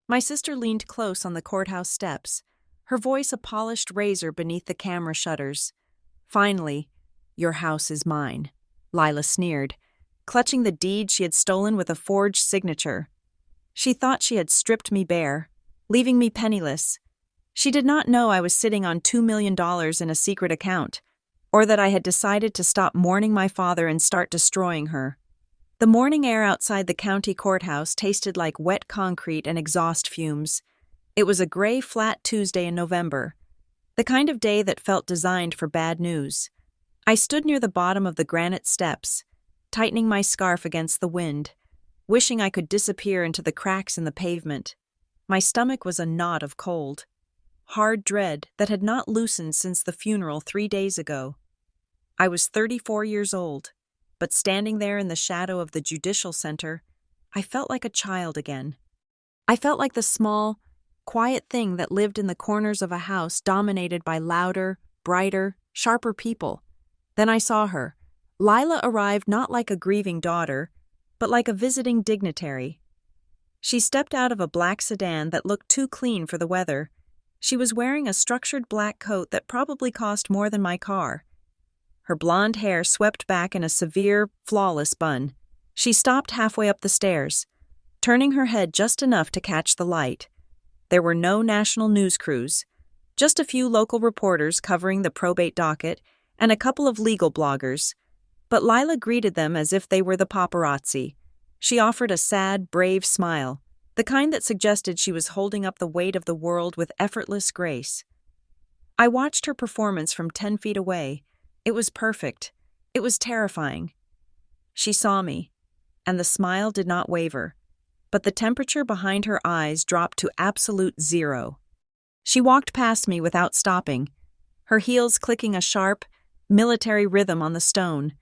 My sister leaned close on the courthouse steps, her voice a polished razor beneath the camera shutters. Finally, your house is mine, Lila sneered, clutching the deed she had stolen with a forged signature. She thought she had stripped me bare, leaving me penniless. She did not know I was sitting on $2 million in a secret account, or that I had decided to stop mourning my father and start destroying her. The morning air outside the county courthouse tasted like wet concrete and exhaust fumes. It was a gray, flat Tuesday in November, the kind of day that felt designed for bad news. I stood near the bottom of the granite steps, tightening my scarf against the wind, wishing I could disappear into the cracks in the pavement. My stomach was a knot of cold, hard dread that had not loosened since the funeral 3 days ago. I was 34 years old, but standing there in the shadow of the Judicial Center, I felt like a child again. I felt like the small, quiet thing that lived in the corners of a house dominated by louder, brighter, sharper people. Then I saw her. Lila arrived not like a grieving daughter, but like a visiting dignitary. She stepped out of a black sedan that looked too clean for the weather. She was wearing a structured black coat that probably cost more than my car. Her blonde hair swept back in a severe, flawless bun. She stopped halfway up the stairs, turning her head just enough to catch the light. There were no national news crews, just a few local reporters covering the probate docket and a couple of legal bloggers. But Lila greeted them as if they were the paparazzi. She offered a sad, brave smile, the kind that suggested she was holding up the weight of the world with effortless grace. I watched her performance from 10 feet away. It was perfect. It was terrifying. She saw me, and the smile did not waver, but the temperature behind her eyes dropped to absolute zero. She walked past me without stopping, her heels clicking a sharp, military rhythm on the stone.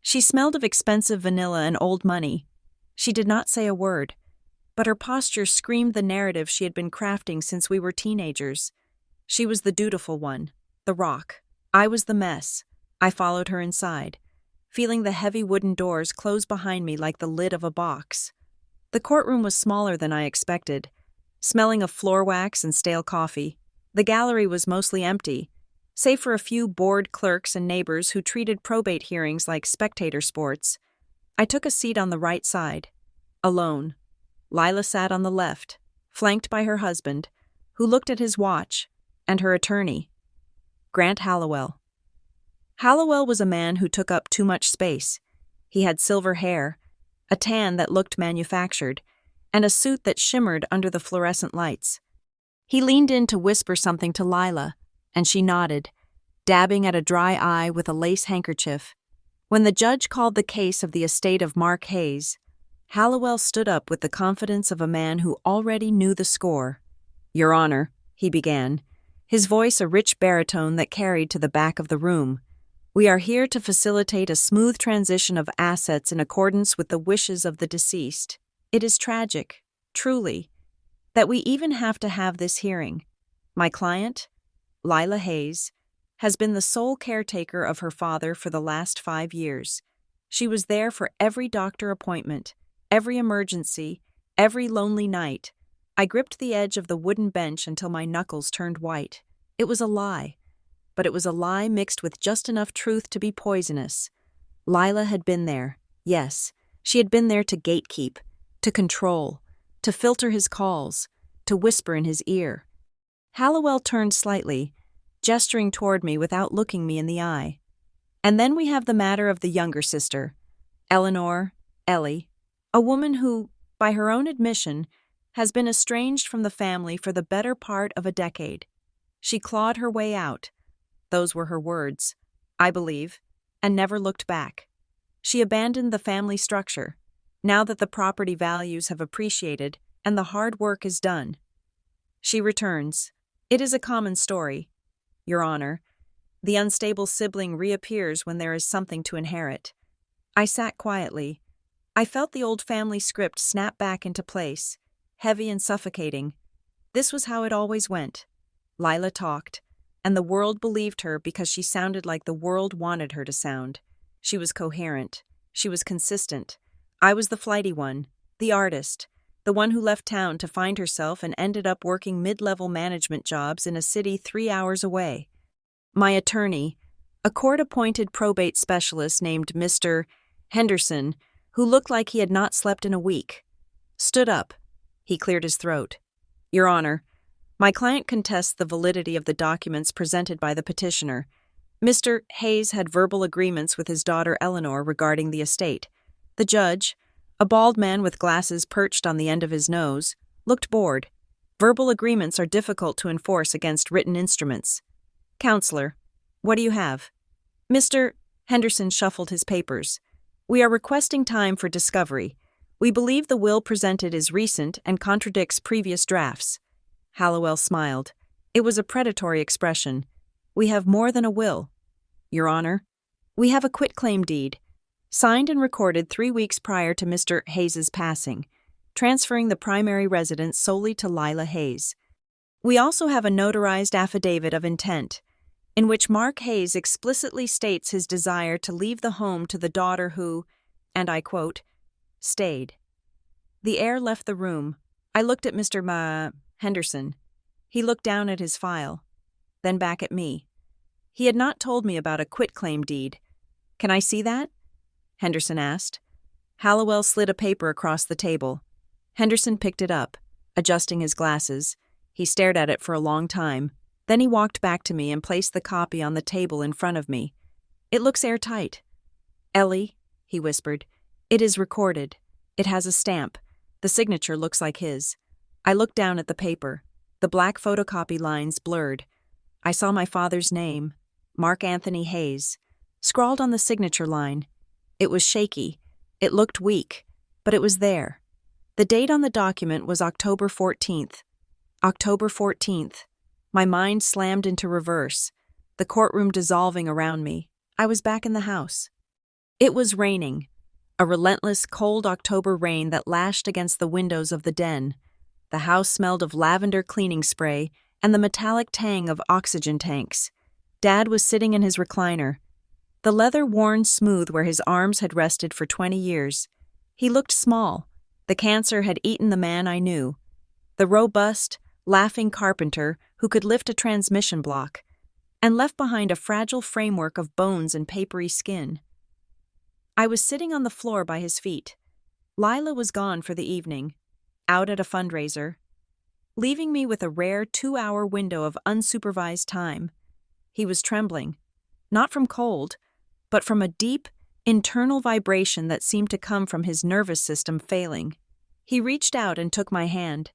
She smelled of expensive vanilla and old money. She did not say a word, but her posture screamed the narrative she had been crafting since we were teenagers. She was the dutiful one, the rock. I was the mess. I followed her inside, feeling the heavy wooden doors close behind me like the lid of a box. The courtroom was smaller than I expected, smelling of floor wax and stale coffee. The gallery was mostly empty, save for a few bored clerks and neighbors who treated probate hearings like spectator sports. I took a seat on the right side, alone. Lila sat on the left, flanked by her husband, who looked at his watch, and her attorney, Grant Hallowell. Hallowell was a man who took up too much space. He had silver hair, a tan that looked manufactured, and a suit that shimmered under the fluorescent lights. He leaned in to whisper something to Lila, and she nodded, dabbing at a dry eye with a lace handkerchief. When the judge called the case of the estate of Mark Hayes, Hallowell stood up with the confidence of a man who already knew the score. "Your Honor," he began, his voice a rich baritone that carried to the back of the room. "We are here to facilitate a smooth transition of assets in accordance with the wishes of the deceased. It is tragic, truly, that we even have to have this hearing. My client, Lila Hayes, has been the sole caretaker of her father for the last 5 years. She was there for every doctor appointment, every emergency, every lonely night. I gripped the edge of the wooden bench until my knuckles turned white. It was a lie, but it was a lie mixed with just enough truth to be poisonous. Lila had been there, yes, she had been there to gatekeep, to control, to filter his calls, to whisper in his ear. Hallowell turned slightly, gesturing toward me without looking me in the eye. And then we have the matter of the younger sister, Eleanor, Ellie, a woman who, by her own admission, has been estranged from the family for the better part of a decade. She clawed her way out. Those were her words, I believe, and never looked back. She abandoned the family structure, now that the property values have appreciated and the hard work is done. She returns. It is a common story, Your Honor. The unstable sibling reappears when there is something to inherit. I sat quietly. I felt the old family script snap back into place, heavy and suffocating. This was how it always went. Lila talked, and the world believed her because she sounded like the world wanted her to sound. She was coherent. She was consistent. I was the flighty one, the artist, the one who left town to find herself and ended up working mid-level management jobs in a city 3 hours away. My attorney, a court-appointed probate specialist named Mr. Henderson, who looked like he had not slept in a week, stood up. He cleared his throat. Your Honor, my client contests the validity of the documents presented by the petitioner. Mr. Hayes had verbal agreements with his daughter Eleanor regarding the estate. The judge, a bald man with glasses perched on the end of his nose, looked bored. Verbal agreements are difficult to enforce against written instruments. Counselor, what do you have? Mr. Henderson shuffled his papers. We are requesting time for discovery. We believe the will presented is recent and contradicts previous drafts. Hallowell smiled. It was a predatory expression. We have more than a will. Your Honor, we have a quitclaim deed, signed and recorded 3 weeks prior to Mr. Hayes's passing, transferring the primary residence solely to Lila Hayes. We also have a notarized affidavit of intent, in which Mark Hayes explicitly states his desire to leave the home to the daughter who, and I quote, stayed. The heir left the room. I looked at Mr. Henderson. He looked down at his file, then back at me. He had not told me about a quitclaim deed. Can I see that? Henderson asked. Hallowell slid a paper across the table. Henderson picked it up, adjusting his glasses. He stared at it for a long time. Then he walked back to me and placed the copy on the table in front of me. It looks airtight. Ellie, he whispered, it is recorded. It has a stamp. The signature looks like his. I looked down at the paper. The black photocopy lines blurred. I saw my father's name, Mark Anthony Hayes, scrawled on the signature line. It was shaky. It looked weak, but it was there. The date on the document was October 14th. October 14th. My mind slammed into reverse, the courtroom dissolving around me. I was back in the house. It was raining, a relentless, cold October rain that lashed against the windows of the den. The house smelled of lavender cleaning spray and the metallic tang of oxygen tanks. Dad was sitting in his recliner, the leather worn smooth where his arms had rested for 20 years. He looked small. The cancer had eaten the man I knew. The robust, laughing carpenter who could lift a transmission block, and left behind a fragile framework of bones and papery skin. I was sitting on the floor by his feet. Lila was gone for the evening, out at a fundraiser, leaving me with a rare 2-hour window of unsupervised time. He was trembling, not from cold, but from a deep, internal vibration that seemed to come from his nervous system failing. He reached out and took my hand.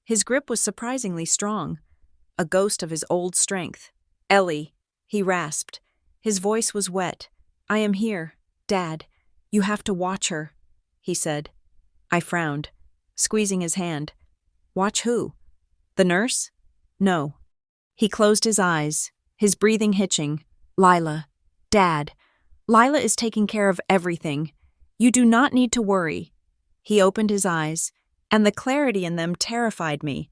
His grip was surprisingly strong, a ghost of his old strength. Ellie, he rasped. His voice was wet. I am here, Dad. You have to watch her, he said. I frowned, squeezing his hand. Watch who? The nurse? No. He closed his eyes, his breathing hitching. Lila. Dad. Lila is taking care of everything. You do not need to worry. He opened his eyes, and the clarity in them terrified me.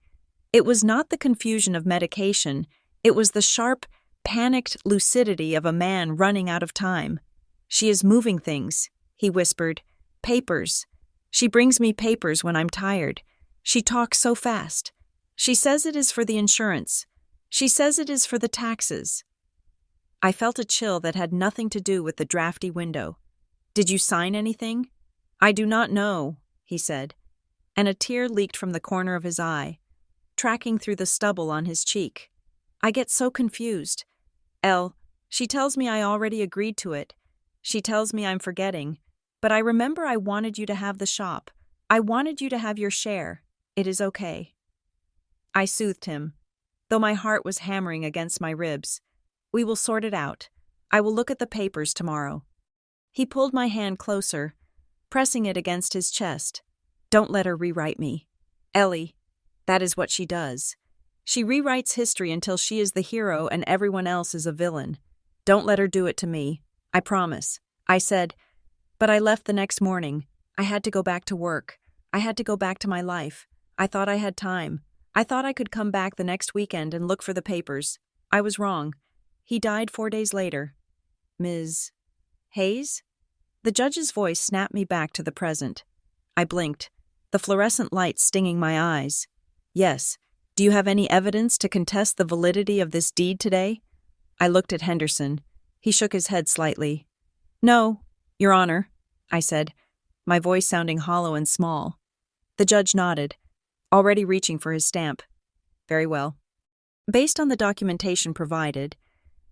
It was not the confusion of medication. It was the sharp, panicked lucidity of a man running out of time. She is moving things, he whispered. Papers. She brings me papers when I'm tired. She talks so fast. She says it is for the insurance. She says it is for the taxes. I felt a chill that had nothing to do with the drafty window. Did you sign anything? I do not know, he said, and a tear leaked from the corner of his eye, tracking through the stubble on his cheek. I get so confused. She tells me I already agreed to it. She tells me I'm forgetting. But I remember I wanted you to have the shop. I wanted you to have your share. It is okay. I soothed him, though my heart was hammering against my ribs. We will sort it out. I will look at the papers tomorrow. He pulled my hand closer, pressing it against his chest. Don't let her rewrite me. Ellie, that is what she does. She rewrites history until she is the hero and everyone else is a villain. Don't let her do it to me. I promise. I said, but I left the next morning. I had to go back to work. I had to go back to my life. I thought I had time. I thought I could come back the next weekend and look for the papers. I was wrong. He died 4 days later. Ms. Hayes? The judge's voice snapped me back to the present. I blinked. the fluorescent light stinging my eyes. Yes. Do you have any evidence to contest the validity of this deed today? I looked at Henderson. He shook his head slightly. No, Your Honor, I said, my voice sounding hollow and small. The judge nodded, already reaching for his stamp. Very well. Based on the documentation provided,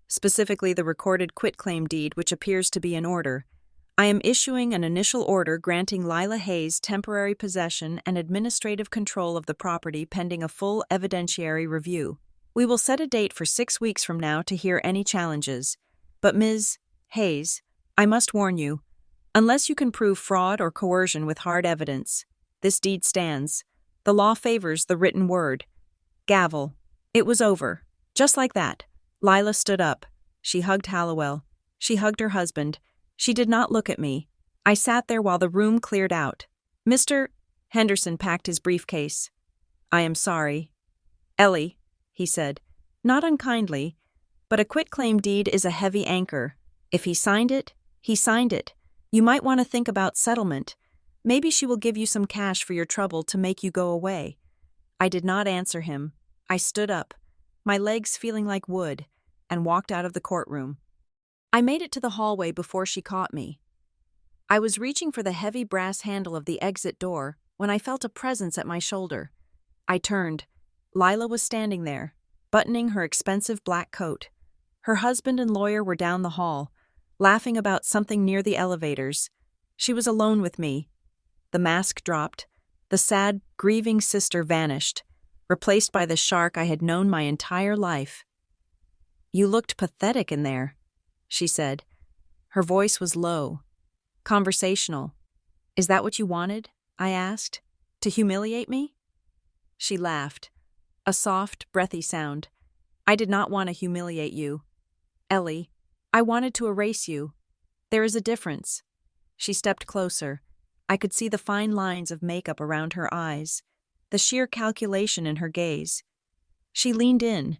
specifically the recorded quitclaim deed which appears to be in order, I am issuing an initial order granting Lila Hayes temporary possession and administrative control of the property pending a full evidentiary review. We will set a date for 6 weeks from now to hear any challenges. But Ms. Hayes, I must warn you, unless you can prove fraud or coercion with hard evidence, this deed stands. The law favors the written word. Gavel. It was over. Just like that. Lila stood up. She hugged Hallowell. She hugged her husband. She did not look at me. I sat there while the room cleared out. Mr. Henderson packed his briefcase. I am sorry. Ellie, he said, not unkindly, but a quitclaim deed is a heavy anchor. If he signed it, he signed it. You might want to think about settlement. Maybe she will give you some cash for your trouble to make you go away. I did not answer him. I stood up, my legs feeling like wood, and walked out of the courtroom. I made it to the hallway before she caught me. I was reaching for the heavy brass handle of the exit door when I felt a presence at my shoulder. I turned. Lila was standing there, buttoning her expensive black coat. Her husband and lawyer were down the hall, laughing about something near the elevators. She was alone with me. The mask dropped. The sad, grieving sister vanished, replaced by the shark I had known my entire life. You looked pathetic in there, she said. Her voice was low, conversational. Is that what you wanted? I asked. To humiliate me? She laughed, a soft, breathy sound. I did not want to humiliate you. Ellie, I wanted to erase you. There is a difference. She stepped closer. I could see the fine lines of makeup around her eyes, the sheer calculation in her gaze. She leaned in,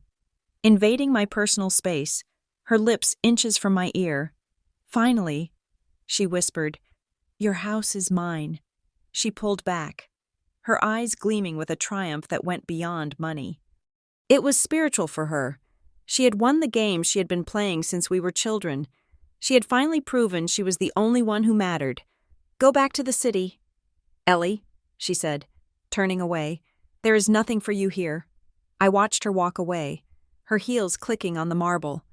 invading my personal space, her lips inches from my ear. Finally, she whispered, "Your house is mine." She pulled back, her eyes gleaming with a triumph that went beyond money. It was spiritual for her. She had won the game she had been playing since we were children. She had finally proven she was the only one who mattered. Go back to the city. Ellie, she said, turning away, there is nothing for you here. I watched her walk away, her heels clicking on the marble.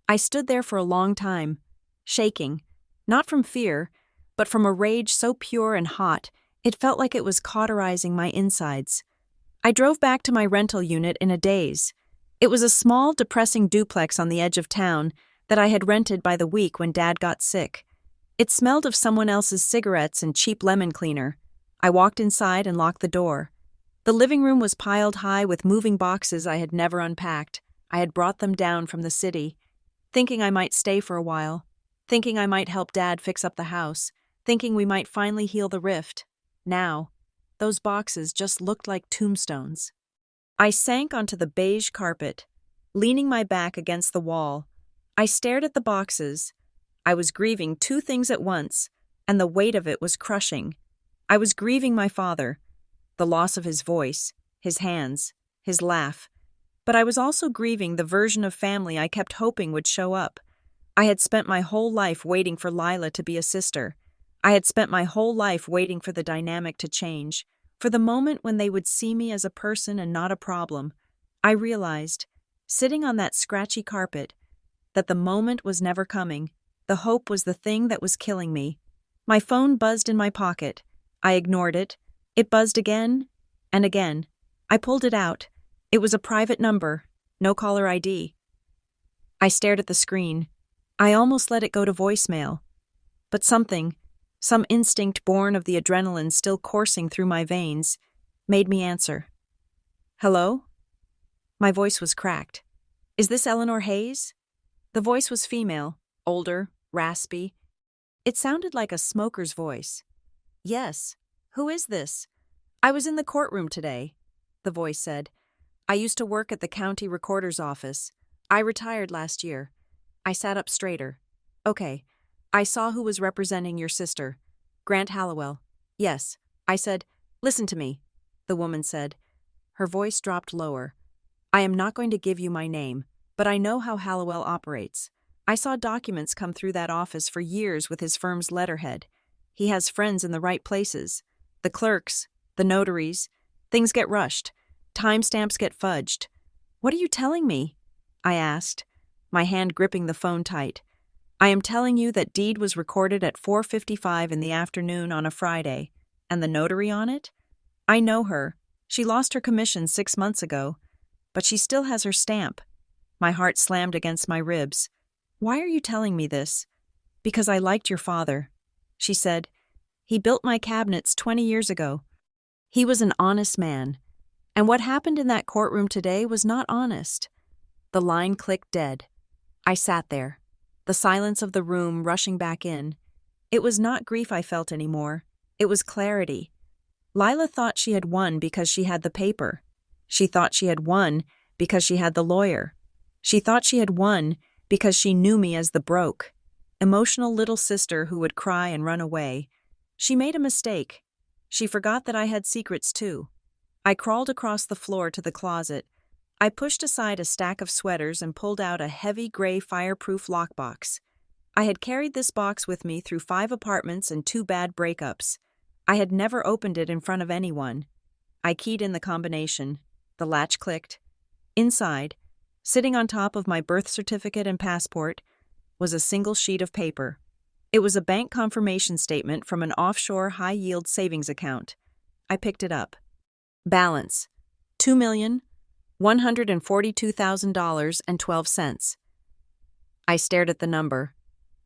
I stood there for a long time, shaking, not from fear, but from a rage so pure and hot, it felt like it was cauterizing my insides. I drove back to my rental unit in a daze. It was a small, depressing duplex on the edge of town that I had rented by the week when Dad got sick. It smelled of someone else's cigarettes and cheap lemon cleaner. I walked inside and locked the door. The living room was piled high with moving boxes I had never unpacked. I had brought them down from the city, thinking I might stay for a while, thinking I might help Dad fix up the house, thinking we might finally heal the rift. Now, those boxes just looked like tombstones. I sank onto the beige carpet, leaning my back against the wall. I stared at the boxes. I was grieving two things at once, and the weight of it was crushing. I was grieving my father, the loss of his voice, his hands, his laugh. But I was also grieving the version of family I kept hoping would show up. I had spent my whole life waiting for Lila to be a sister. I had spent my whole life waiting for the dynamic to change, for the moment when they would see me as a person and not a problem. I realized, sitting on that scratchy carpet, that the moment was never coming. The hope was the thing that was killing me. My phone buzzed in my pocket. I ignored it. It buzzed again and again. I pulled it out. It was a private number, no caller ID. I stared at the screen. I almost let it go to voicemail. But something, some instinct born of the adrenaline still coursing through my veins, made me answer. Hello? My voice was cracked. Is this Eleanor Hayes? The voice was female, older, raspy. It sounded like a smoker's voice. Yes. Who is this? I was in the courtroom today, the voice said. I used to work at the county recorder's office. I retired last year. I sat up straighter. Okay. I saw who was representing your sister. Grant Hallowell. Yes. I said, Listen to me, the woman said. Her voice dropped lower. I am not going to give you my name, but I know how Hallowell operates. I saw documents come through that office for years with his firm's letterhead. He has friends in the right places. The clerks, the notaries. Things get rushed. Timestamps get fudged. What are you telling me? I asked, my hand gripping the phone tight. I am telling you that deed was recorded at 4:55 in the afternoon on a Friday. And the notary on it? I know her. She lost her commission 6 months ago. But she still has her stamp. My heart slammed against my ribs. Why are you telling me this? Because I liked your father, she said. He built my cabinets 20 years ago. He was an honest man. And what happened in that courtroom today was not honest. The line clicked dead. I sat there, the silence of the room rushing back in. It was not grief I felt anymore. It was clarity. Lila thought she had won because she had the paper. She thought she had won because she had the lawyer. She thought she had won because she knew me as the broke, emotional little sister who would cry and run away. She made a mistake. She forgot that I had secrets too. I crawled across the floor to the closet. I pushed aside a stack of sweaters and pulled out a heavy gray fireproof lockbox. I had carried this box with me through 5 apartments and 2 bad breakups. I had never opened it in front of anyone. I keyed in the combination. The latch clicked. Inside, sitting on top of my birth certificate and passport, was a single sheet of paper. It was a bank confirmation statement from an offshore high-yield savings account. I picked it up. Balance: $2,142,000.12. I stared at the number.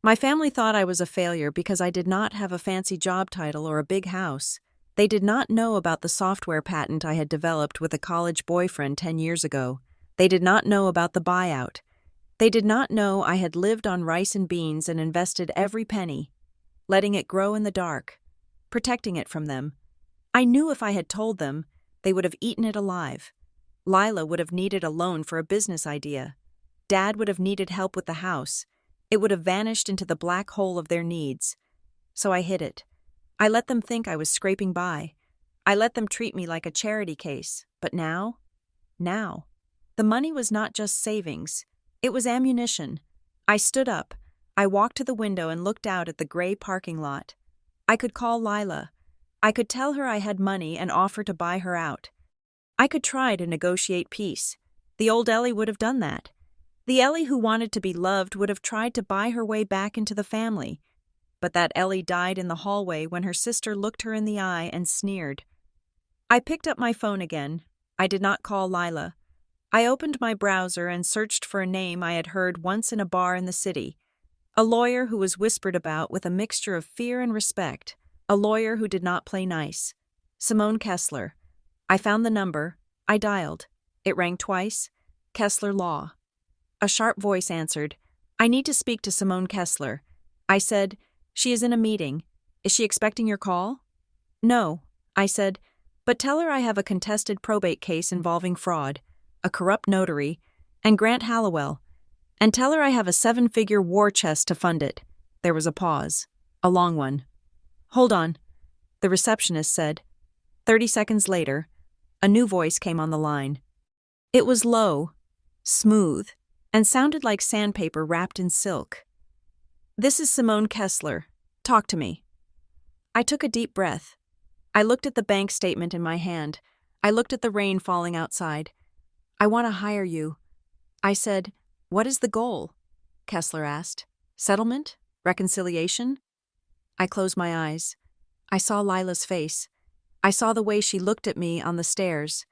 My family thought I was a failure because I did not have a fancy job title or a big house. They did not know about the software patent I had developed with a college boyfriend 10 years ago. They did not know about the buyout. They did not know I had lived on rice and beans and invested every penny, letting it grow in the dark, protecting it from them. I knew if I had told them, they would have eaten it alive. Lila would have needed a loan for a business idea. Dad would have needed help with the house. It would have vanished into the black hole of their needs. So I hid it. I let them think I was scraping by. I let them treat me like a charity case. But now, the money was not just savings. It was ammunition. I stood up. I walked to the window and looked out at the gray parking lot. I could call Lila. I could tell her I had money and offer to buy her out. I could try to negotiate peace. The old Ellie would have done that. The Ellie who wanted to be loved would have tried to buy her way back into the family. But that Ellie died in the hallway when her sister looked her in the eye and sneered. I picked up my phone again. I did not call Lila. I opened my browser and searched for a name I had heard once in a bar in the city. A lawyer who was whispered about with a mixture of fear and respect. A lawyer who did not play nice. Simone Kessler. I found the number. I dialed. It rang twice. Kessler Law. A sharp voice answered. I need to speak to Simone Kessler. I said, she is in a meeting. Is she expecting your call? No, I said, but tell her I have a contested probate case involving fraud, a corrupt notary, and Grant Hallowell. And tell her I have a 7-figure war chest to fund it. There was a pause. A long one. Hold on, the receptionist said. 30 seconds later, a new voice came on the line. It was low, smooth, and sounded like sandpaper wrapped in silk. This is Simone Kessler. Talk to me. I took a deep breath. I looked at the bank statement in my hand. I looked at the rain falling outside. I want to hire you. I said, what is the goal? Kessler asked. Settlement? Reconciliation? I closed my eyes. I saw Lila's face. I saw the way she looked at me on the stairs.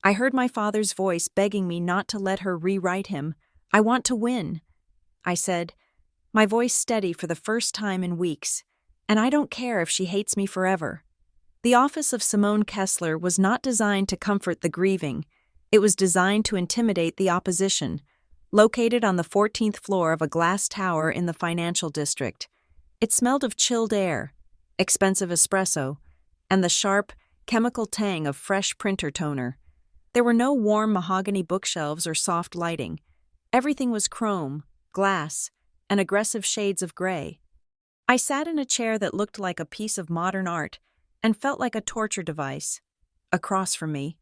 I heard my father's voice begging me not to let her rewrite him. I want to win. I said, my voice steady for the first time in weeks, and I don't care if she hates me forever. The office of Simone Kessler was not designed to comfort the grieving. It was designed to intimidate the opposition. Located on the 14th floor of a glass tower in the financial district, it smelled of chilled air, expensive espresso, and the sharp, chemical tang of fresh printer toner. There were no warm mahogany bookshelves or soft lighting. Everything was chrome, glass, and aggressive shades of gray. I sat in a chair that looked like a piece of modern art, and felt like a torture device. Across from me,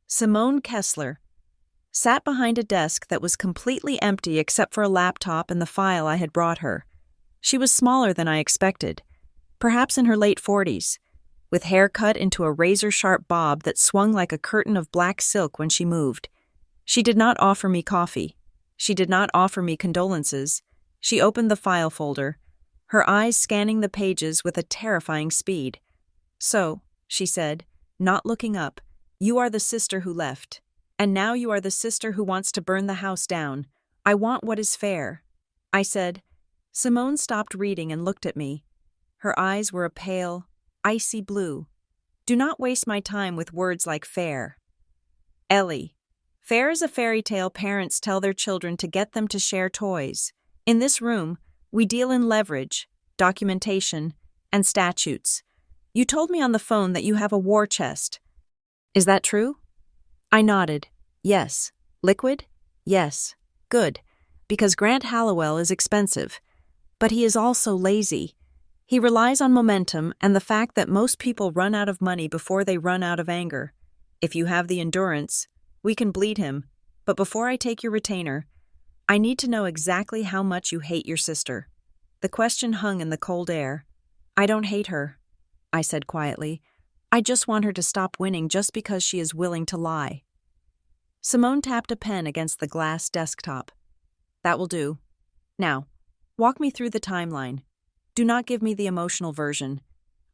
Simone Kessler sat behind a desk that was completely empty except for a laptop and the file I had brought her. She was smaller than I expected, perhaps in her late 40s, with hair cut into a razor-sharp bob that swung like a curtain of black silk when she moved. She did not offer me coffee. She did not offer me condolences. She opened the file folder, her eyes scanning the pages with a terrifying speed. "So," she said, not looking up, "you are the sister who left. And now you are the sister who wants to burn the house down. I want what is fair." I said. Simone stopped reading and looked at me. Her eyes were a pale, icy blue. "Do not waste my time with words like fair. Ellie, fair is a fairy tale parents tell their children to get them to share toys. In this room, we deal in leverage, documentation, and statutes. You told me on the phone that you have a war chest. Is that true?" I nodded. "Yes." "Liquid?" "Yes." "Good. Because Grant Hallowell is expensive. But he is also lazy. He relies on momentum and the fact that most people run out of money before they run out of anger. If you have the endurance, we can bleed him. But before I take your retainer, I need to know exactly how much you hate your sister." The question hung in the cold air. "I don't hate her," I said quietly. "I just want her to stop winning just because she is willing to lie." Simone tapped a pen against the glass desktop. "That will do. Now, walk me through the timeline. Do not give me the emotional version.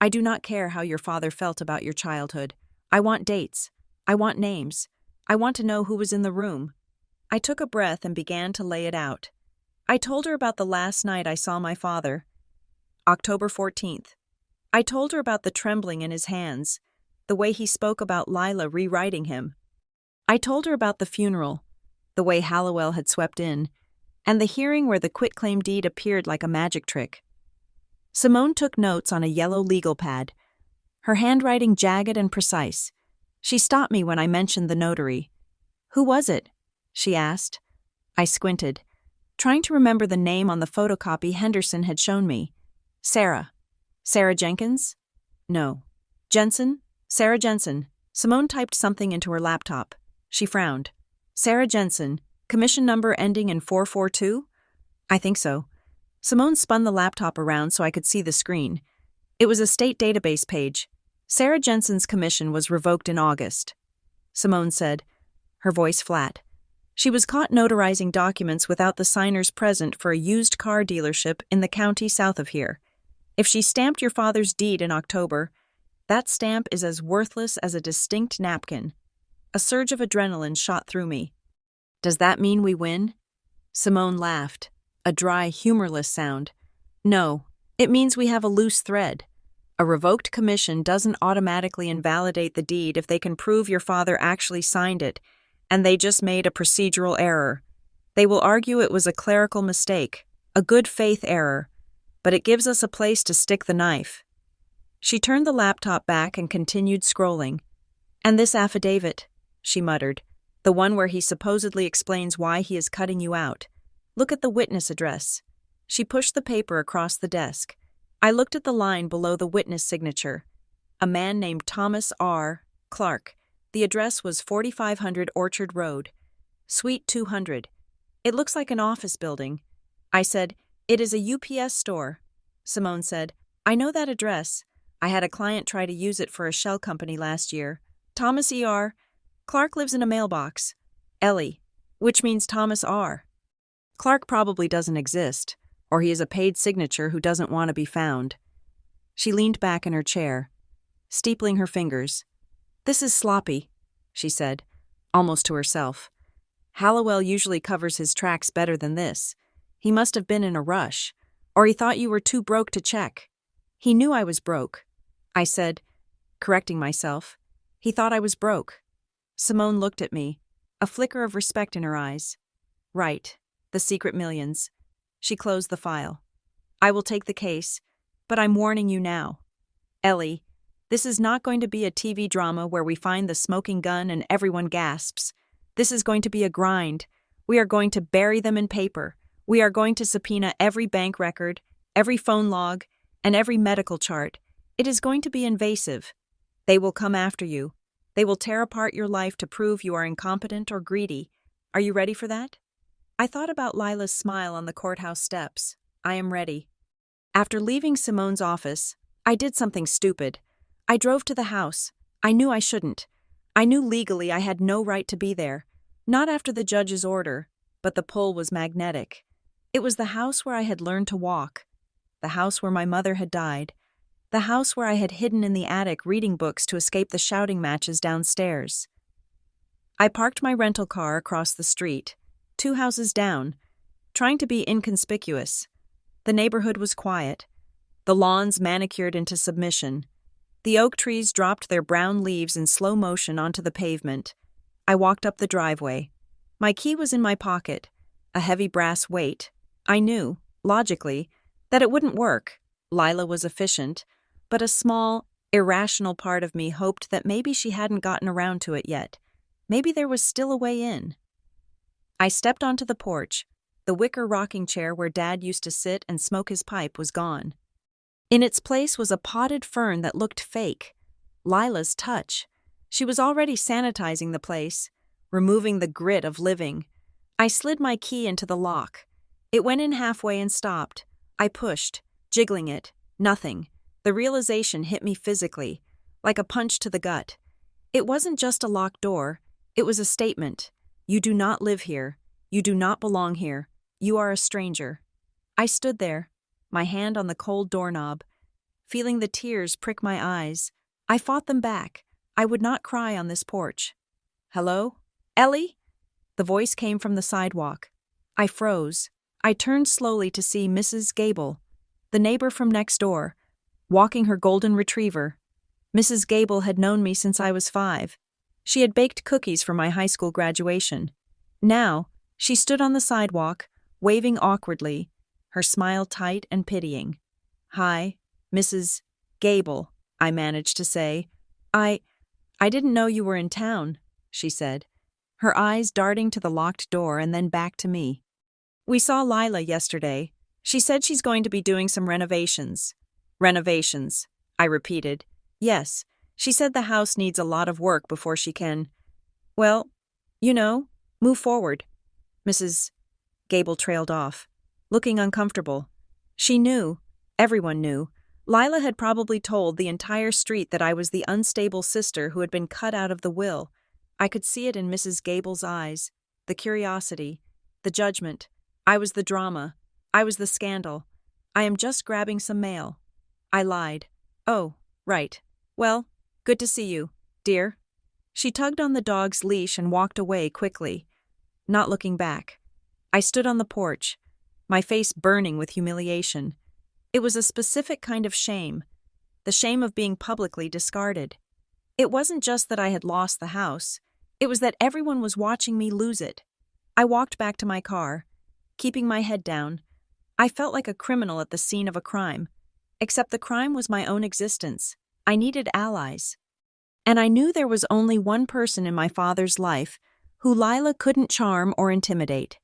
I do not care how your father felt about your childhood. I want dates. I want names. I want to know who was in the room." I took a breath and began to lay it out. I told her about the last night I saw my father. October 14th. I told her about the trembling in his hands, the way he spoke about Lila rewriting him. I told her about the funeral, the way Hallowell had swept in, and the hearing where the quitclaim deed appeared like a magic trick. Simone took notes on a yellow legal pad, her handwriting jagged and precise. She stopped me when I mentioned the notary. "Who was it?" she asked. I squinted, trying to remember the name on the photocopy Henderson had shown me. "Sarah. Sarah Jenkins?" "No." "Jensen? Sarah Jensen." Simone typed something into her laptop. She frowned. "Sarah Jensen, commission number ending in 442? "I think so." Simone spun the laptop around so I could see the screen. It was a state database page. Sarah Jensen's commission was revoked in August. Simone said, her voice flat. She was caught notarizing documents without the signers present for a used car dealership in the county south of here. If she stamped your father's deed in October, that stamp is as worthless as a distinct napkin. A surge of adrenaline shot through me. "Does that mean we win?" Simone laughed, a dry, humorless sound. "No, it means we have a loose thread. A revoked commission doesn't automatically invalidate the deed if they can prove your father actually signed it, and they just made a procedural error. They will argue it was a clerical mistake, a good faith error, but it gives us a place to stick the knife." She turned the laptop back and continued scrolling. "And this affidavit," she muttered, "the one where he supposedly explains why he is cutting you out. Look at the witness address." She pushed the paper across the desk. I looked at the line below the witness signature. A man named Thomas R. Clark. The address was 4500 Orchard Road, Suite 200. "It looks like an office building." I said, "It is a UPS store." Simone said, "I know that address. I had a client try to use it for a shell company last year. Thomas E.R. Clark lives in a mailbox. Ellie, which means Thomas R. Clark probably doesn't exist, or he is a paid signature who doesn't want to be found." She leaned back in her chair, steepling her fingers. "This is sloppy," she said, almost to herself. "Hallowell usually covers his tracks better than this. He must have been in a rush, or he thought you were too broke to check." "He knew I was broke," I said, correcting myself. "He thought I was broke." Simone looked at me, a flicker of respect in her eyes. "Right, the secret millions." She closed the file. "I will take the case, but I'm warning you now. Ellie, this is not going to be a TV drama where we find the smoking gun and everyone gasps. This is going to be a grind. We are going to bury them in paper. We are going to subpoena every bank record, every phone log, and every medical chart. It is going to be invasive. They will come after you. They will tear apart your life to prove you are incompetent or greedy. Are you ready for that? I thought about Lila's smile on the courthouse steps. I am ready. After leaving Simone's office, I did something stupid. I drove to the house. I knew I shouldn't. I knew legally I had no right to be there. Not after the judge's order, but the pull was magnetic. It was the house where I had learned to walk. The house where my mother had died. The house where I had hidden in the attic reading books to escape the shouting matches downstairs. I parked my rental car across the street, 2 houses down, trying to be inconspicuous. The neighborhood was quiet. The lawns manicured into submission. The oak trees dropped their brown leaves in slow motion onto the pavement. I walked up the driveway. My key was in my pocket, a heavy brass weight. I knew, logically, that it wouldn't work. Lila was efficient, but a small, irrational part of me hoped that maybe she hadn't gotten around to it yet. Maybe there was still a way in. I stepped onto the porch. The wicker rocking chair where Dad used to sit and smoke his pipe was gone. In its place was a potted fern that looked fake. Lila's touch. She was already sanitizing the place, removing the grit of living. I slid my key into the lock. It went in halfway and stopped. I pushed, jiggling it. Nothing. The realization hit me physically, like a punch to the gut. It wasn't just a locked door. It was a statement. You do not live here. You do not belong here. You are a stranger. I stood there, my hand on the cold doorknob, feeling the tears prick my eyes. I fought them back. I would not cry on this porch. Hello? Ellie? The voice came from the sidewalk. I froze. I turned slowly to see Mrs. Gable, the neighbor from next door, walking her golden retriever. Mrs. Gable had known me since I was 5. She had baked cookies for my high school graduation. Now, she stood on the sidewalk, waving awkwardly, her smile tight and pitying. Hi, Mrs. Gable, I managed to say. I didn't know you were in town, she said, her eyes darting to the locked door and then back to me. We saw Lila yesterday. She said she's going to be doing some renovations. Renovations, I repeated. Yes, she said the house needs a lot of work before she can, well, move forward. Mrs. Gable trailed off, looking uncomfortable. She knew, everyone knew, Lila had probably told the entire street that I was the unstable sister who had been cut out of the will. I could see it in Mrs. Gable's eyes, the curiosity, the judgment. I was the drama. I was the scandal. I am just grabbing some mail. I lied. Oh, right. Well, good to see you, dear. She tugged on the dog's leash and walked away quickly, not looking back. I stood on the porch, my face burning with humiliation. It was a specific kind of shame, the shame of being publicly discarded. It wasn't just that I had lost the house, it was that everyone was watching me lose it. I walked back to my car, keeping my head down. I felt like a criminal at the scene of a crime, except the crime was my own existence. I needed allies. And I knew there was only one person in my father's life who Lila couldn't charm or intimidate.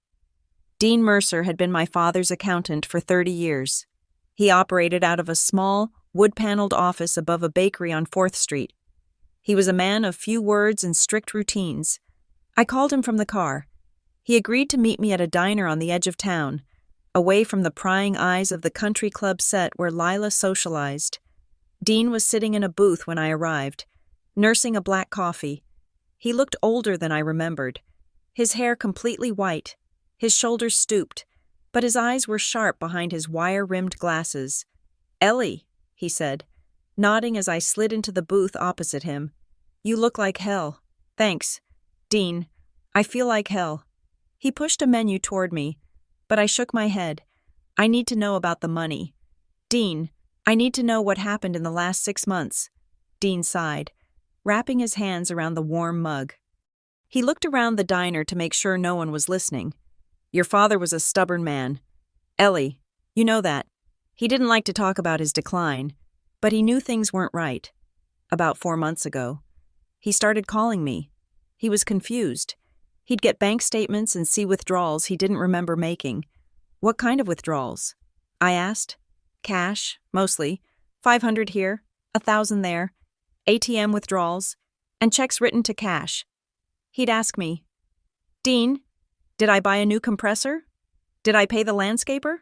Dean Mercer had been my father's accountant for 30 years. He operated out of a small, wood-paneled office above a bakery on 4th Street. He was a man of few words and strict routines. I called him from the car. He agreed to meet me at a diner on the edge of town, away from the prying eyes of the country club set where Lila socialized. Dean was sitting in a booth when I arrived, nursing a black coffee. He looked older than I remembered, his hair completely white, his shoulders stooped, but his eyes were sharp behind his wire-rimmed glasses. Ellie, he said, nodding as I slid into the booth opposite him. You look like hell. Thanks. Dean, I feel like hell. He pushed a menu toward me, but I shook my head. I need to know about the money. Dean, I need to know what happened in the last 6 months. Dean sighed, wrapping his hands around the warm mug. He looked around the diner to make sure no one was listening. Your father was a stubborn man. Ellie, you know that. He didn't like to talk about his decline, but he knew things weren't right. About 4 months ago, he started calling me. He was confused. He'd get bank statements and see withdrawals he didn't remember making. What kind of withdrawals? I asked. Cash, mostly. 500 here, 1,000 there, ATM withdrawals, and checks written to cash. He'd ask me, "Dean, did I buy a new compressor? Did I pay the landscaper?"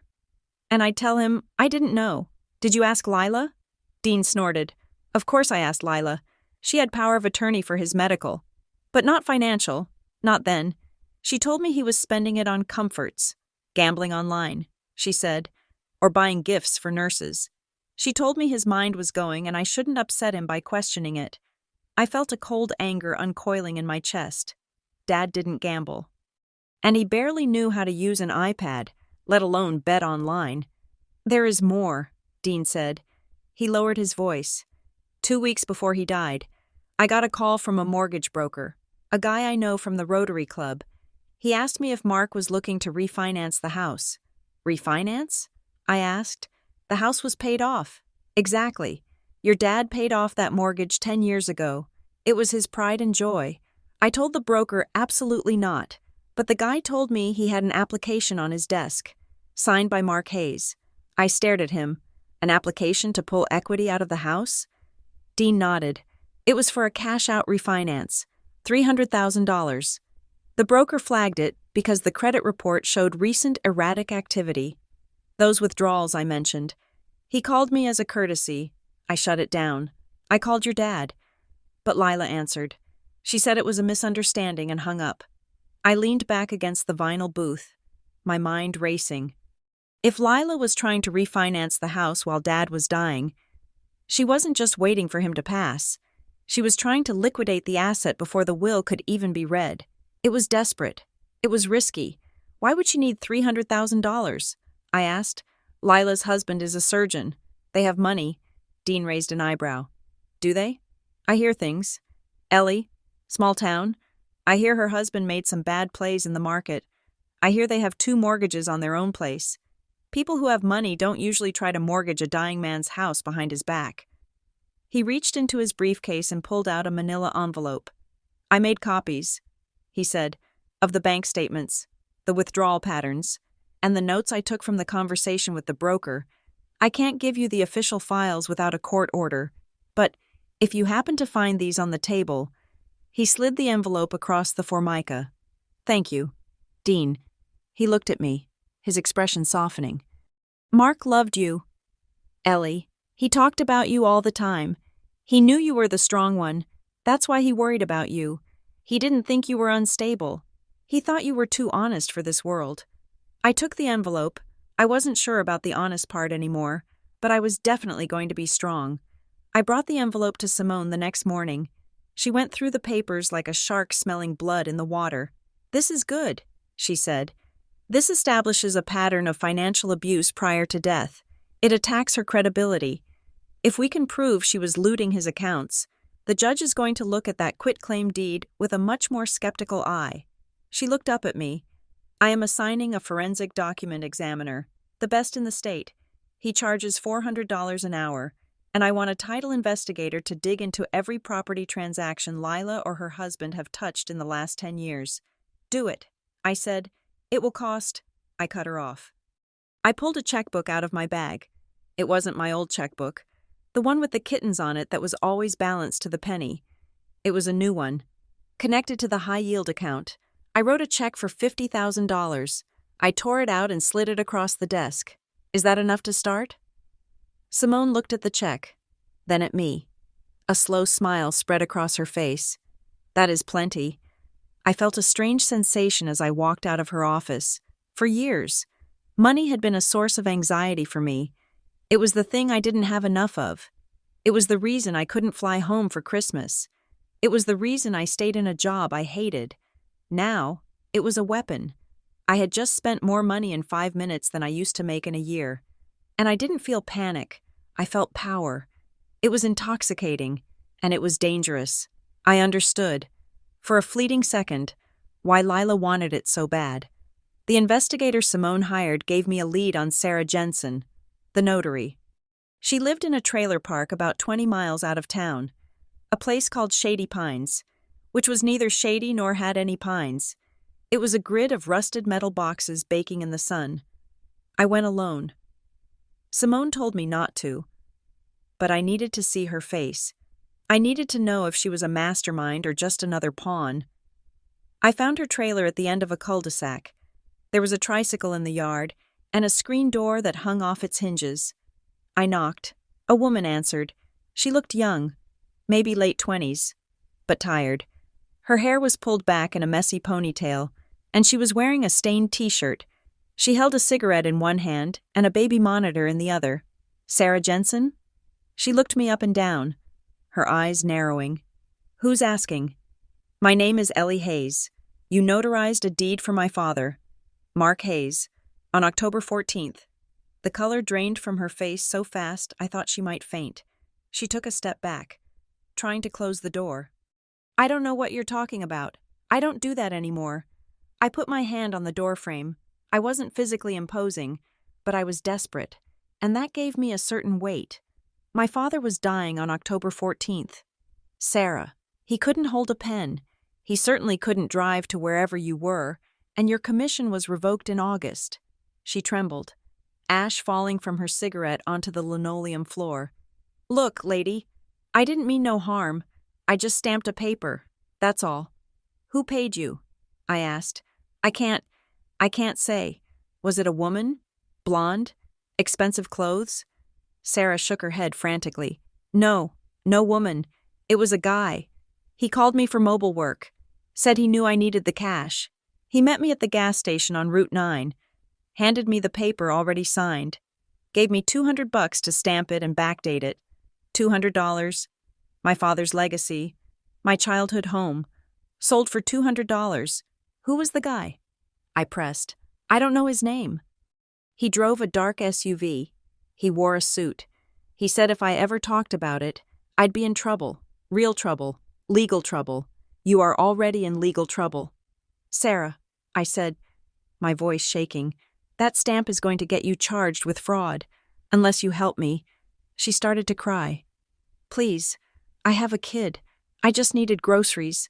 And I'd tell him, "I didn't know. Did you ask Lila?" Dean snorted. "Of course I asked Lila. She had power of attorney for his medical. But not financial. Not then. She told me he was spending it on comforts. Gambling online," she said, "or buying gifts for nurses." She told me his mind was going and I shouldn't upset him by questioning it. I felt a cold anger uncoiling in my chest. Dad didn't gamble. And he barely knew how to use an iPad, let alone bet online. "There is more," Dean said. He lowered his voice. 2 weeks before he died, I got a call from a mortgage broker, a guy I know from the Rotary Club. He asked me if Mark was looking to refinance the house. "Refinance?" I asked. "The house was paid off." "Exactly. Your dad paid off that mortgage 10 years ago. It was his pride and joy." I told the broker absolutely not, but the guy told me he had an application on his desk, signed by Mark Hayes. I stared at him. An application to pull equity out of the house? Dean nodded. It was for a cash-out refinance, $300,000. The broker flagged it because the credit report showed recent erratic activity. Those withdrawals I mentioned. He called me as a courtesy. I shut it down. "I called your dad." But Lila answered. She said it was a misunderstanding and hung up. I leaned back against the vinyl booth, my mind racing. If Lila was trying to refinance the house while Dad was dying, she wasn't just waiting for him to pass. She was trying to liquidate the asset before the will could even be read. It was desperate. It was risky. Why would she need $300,000? I asked. "Lila's husband is a surgeon. They have money." Dean raised an eyebrow. "Do they?" "I hear things. Ellie, small town. I hear her husband made some bad plays in the market. I hear they have 2 mortgages on their own place. People who have money don't usually try to mortgage a dying man's house behind his back." He reached into his briefcase and pulled out a manila envelope. "I made copies," he said, "of the bank statements, the withdrawal patterns, and the notes I took from the conversation with the broker. I can't give you the official files without a court order, but if you happen to find these on the table..." He slid the envelope across the formica. "Thank you, Dean." He looked at me, his expression softening. "Mark loved you, Ellie. He talked about you all the time. He knew you were the strong one. That's why he worried about you. He didn't think you were unstable. He thought you were too honest for this world." I took the envelope. I wasn't sure about the honest part anymore, but I was definitely going to be strong. I brought the envelope to Simone the next morning. She went through the papers like a shark smelling blood in the water. "This is good," she said. "This establishes a pattern of financial abuse prior to death. It attacks her credibility. If we can prove she was looting his accounts, the judge is going to look at that quitclaim deed with a much more skeptical eye." She looked up at me. "I am assigning a forensic document examiner, the best in the state. He charges $400 an hour, and I want a title investigator to dig into every property transaction Lila or her husband have touched in the last 10 years. Do it," I said. "It will cost..." I cut her off. I pulled a checkbook out of my bag. It wasn't my old checkbook, the one with the kittens on it that was always balanced to the penny. It was a new one, connected to the high-yield account. I wrote a check for $50,000. I tore it out and slid it across the desk. "Is that enough to start?" Simone looked at the check, then at me. A slow smile spread across her face. "That is plenty." I felt a strange sensation as I walked out of her office. For years, money had been a source of anxiety for me. It was the thing I didn't have enough of. It was the reason I couldn't fly home for Christmas. It was the reason I stayed in a job I hated. Now, it was a weapon. I had just spent more money in 5 minutes than I used to make in a year. And I didn't feel panic. I felt power. It was intoxicating, and it was dangerous. I understood, for a fleeting second, why Lila wanted it so bad. The investigator Simone hired gave me a lead on Sarah Jensen, the notary. She lived in a trailer park about 20 miles out of town, a place called Shady Pines, which was neither shady nor had any pines. It was a grid of rusted metal boxes baking in the sun. I went alone. Simone told me not to. but I needed to see her face. I needed to know if she was a mastermind or just another pawn. I found her trailer at the end of a cul-de-sac. There was a tricycle in the yard, and a screen door that hung off its hinges. I knocked. A woman answered. She looked young, maybe late 20s, but tired. Her hair was pulled back in a messy ponytail, and she was wearing a stained t-shirt. She held a cigarette in one hand and a baby monitor in the other. Sarah Jensen? She looked me up and down, her eyes narrowing. Who's asking? My name is Ellie Hayes. You notarized a deed for my father, Mark Hayes, on October 14th. The color drained from her face so fast I thought she might faint. She took a step back, trying to close the door. I don't know what you're talking about. I don't do that anymore. I put my hand on the doorframe. I wasn't physically imposing, but I was desperate, and that gave me a certain weight. My father was dying on October 14th. Sarah, he couldn't hold a pen. He certainly couldn't drive to wherever you were, and your commission was revoked in August. She trembled, ash falling from her cigarette onto the linoleum floor. Look, lady, I didn't mean no harm. I just stamped a paper, that's all. Who paid you? I asked. I can't say. Was it a woman? Blonde? Expensive clothes? Sarah shook her head frantically. No woman. It was a guy. He called me for mobile work. Said he knew I needed the cash. He met me at the gas station on Route 9. Handed me the paper already signed. Gave me $200 to stamp it and backdate it. $200. My father's legacy. My childhood home. Sold for $200. Who was the guy? I pressed. I don't know his name. He drove a dark SUV. He wore a suit. He said if I ever talked about it, I'd be in trouble. Real trouble. Legal trouble. You are already in legal trouble. Sarah, I said, my voice shaking, that stamp is going to get you charged with fraud, unless you help me. She started to cry. Please, I have a kid. I just needed groceries.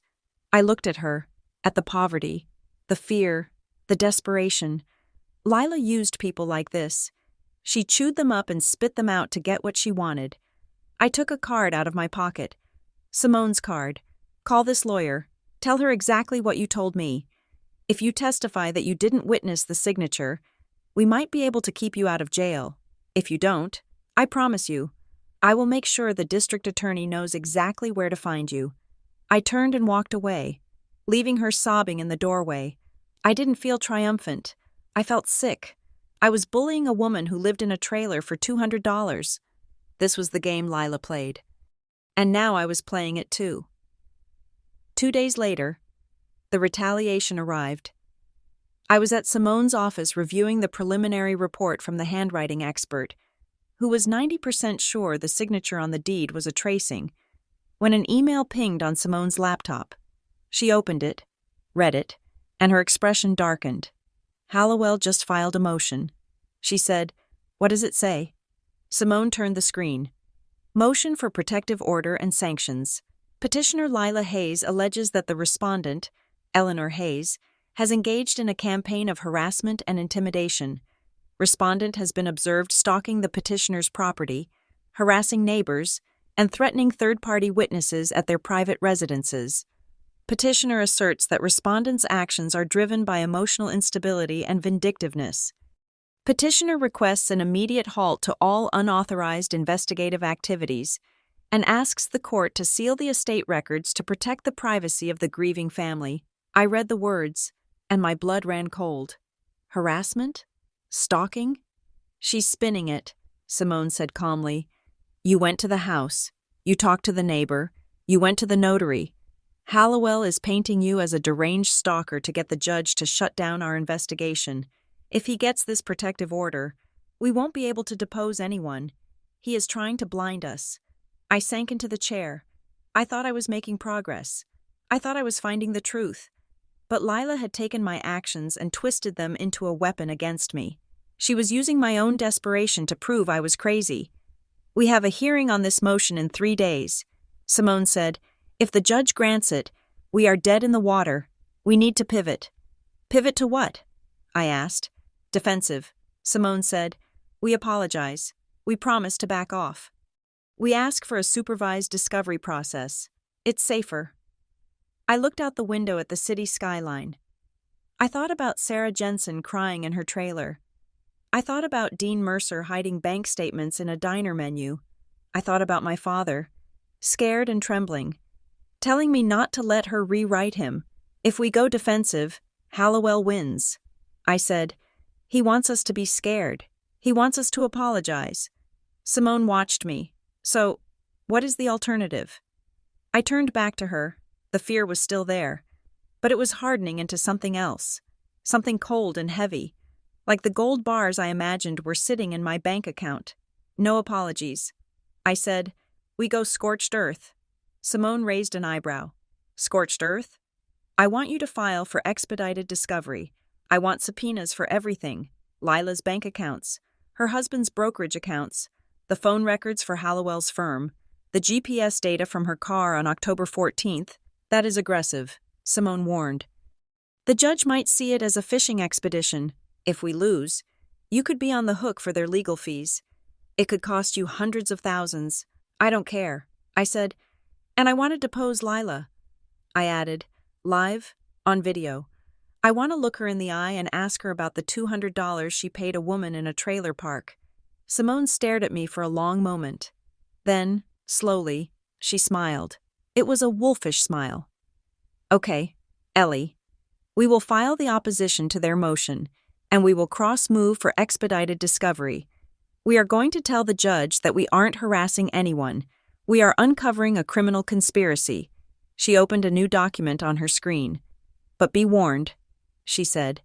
I looked at her, at the poverty, the fear, the desperation. Lila used people like this. She chewed them up and spit them out to get what she wanted. I took a card out of my pocket. Simone's card. Call this lawyer. Tell her exactly what you told me. If you testify that you didn't witness the signature, we might be able to keep you out of jail. If you don't, I promise you, I will make sure the district attorney knows exactly where to find you. I turned and walked away, leaving her sobbing in the doorway. I didn't feel triumphant. I felt sick. I was bullying a woman who lived in a trailer for $200. This was the game Lila played. And now I was playing it too. 2 days later, the retaliation arrived. I was at Simone's office reviewing the preliminary report from the handwriting expert, who was 90% sure the signature on the deed was a tracing, when an email pinged on Simone's laptop. She opened it, read it, and her expression darkened. Hallowell just filed a motion. She said, "What does it say?" Simone turned the screen. Motion for protective order and sanctions. Petitioner Lila Hayes alleges that the respondent, Eleanor Hayes, has engaged in a campaign of harassment and intimidation. Respondent has been observed stalking the petitioner's property, harassing neighbors, and threatening third-party witnesses at their private residences. Petitioner asserts that respondent's actions are driven by emotional instability and vindictiveness. Petitioner requests an immediate halt to all unauthorized investigative activities and asks the court to seal the estate records to protect the privacy of the grieving family. I read the words, and my blood ran cold. Harassment? Stalking? She's spinning it, Simone said calmly. You went to the house. You talked to the neighbor. You went to the notary. Hallowell is painting you as a deranged stalker to get the judge to shut down our investigation. If he gets this protective order, we won't be able to depose anyone. He is trying to blind us. I sank into the chair. I thought I was making progress. I thought I was finding the truth. But Lila had taken my actions and twisted them into a weapon against me. She was using my own desperation to prove I was crazy. We have a hearing on this motion in 3 days. Simone said, if the judge grants it, we are dead in the water. We need to pivot. Pivot to what? I asked. Defensive. Simone said, we apologize. We promise to back off. We ask for a supervised discovery process. It's safer. I looked out the window at the city skyline. I thought about Sarah Jensen crying in her trailer. I thought about Dean Mercer hiding bank statements in a diner menu. I thought about my father, scared and trembling, telling me not to let her rewrite him. If we go defensive, Hallowell wins. I said, he wants us to be scared. He wants us to apologize. Simone watched me. So, what is the alternative? I turned back to her. The fear was still there, but it was hardening into something else, something cold and heavy, like the gold bars I imagined were sitting in my bank account. No apologies. I said, we go scorched earth. Simone raised an eyebrow. Scorched earth? I want you to file for expedited discovery. I want subpoenas for everything. Lila's bank accounts, her husband's brokerage accounts, the phone records for Hallowell's firm, the GPS data from her car on October 14th. That is aggressive, Simone warned. The judge might see it as a fishing expedition. If we lose, you could be on the hook for their legal fees. It could cost you hundreds of thousands. I don't care, I said, and I want to depose Lila. I added, live, on video. I want to look her in the eye and ask her about the $200 she paid a woman in a trailer park. Simone stared at me for a long moment. Then, slowly, she smiled. It was a wolfish smile. Okay, Ellie. We will file the opposition to their motion, and we will cross-move for expedited discovery. We are going to tell the judge that we aren't harassing anyone. We are uncovering a criminal conspiracy. She opened a new document on her screen. But be warned, she said,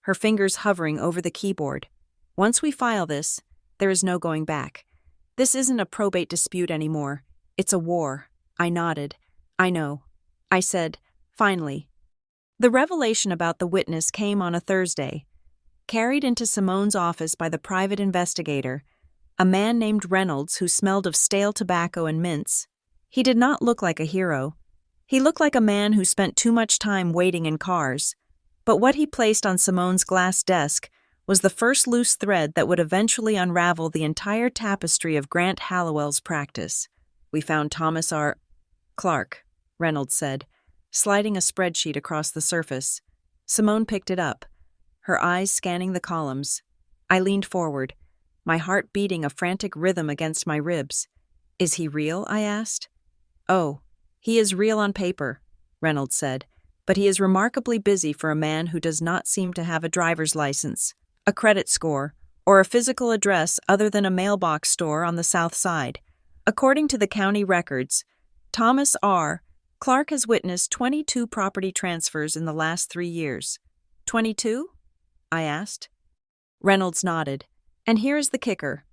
her fingers hovering over the keyboard. Once we file this, there is no going back. This isn't a probate dispute anymore. It's a war. I nodded. I know. I said, finally. The revelation about the witness came on a Thursday. Carried into Simone's office by the private investigator, a man named Reynolds who smelled of stale tobacco and mints. He did not look like a hero. He looked like a man who spent too much time waiting in cars. But what he placed on Simone's glass desk was the first loose thread that would eventually unravel the entire tapestry of Grant Hallowell's practice. We found Thomas R. Clark, Reynolds said, sliding a spreadsheet across the surface. Simone picked it up, her eyes scanning the columns. I leaned forward, my heart beating a frantic rhythm against my ribs. Is he real? I asked. Oh, he is real on paper, Reynolds said, but he is remarkably busy for a man who does not seem to have a driver's license, a credit score, or a physical address other than a mailbox store on the south side. According to the county records, Thomas R. Clark has witnessed 22 property transfers in the last 3 years. 22? I asked. Reynolds nodded. And here is the kicker.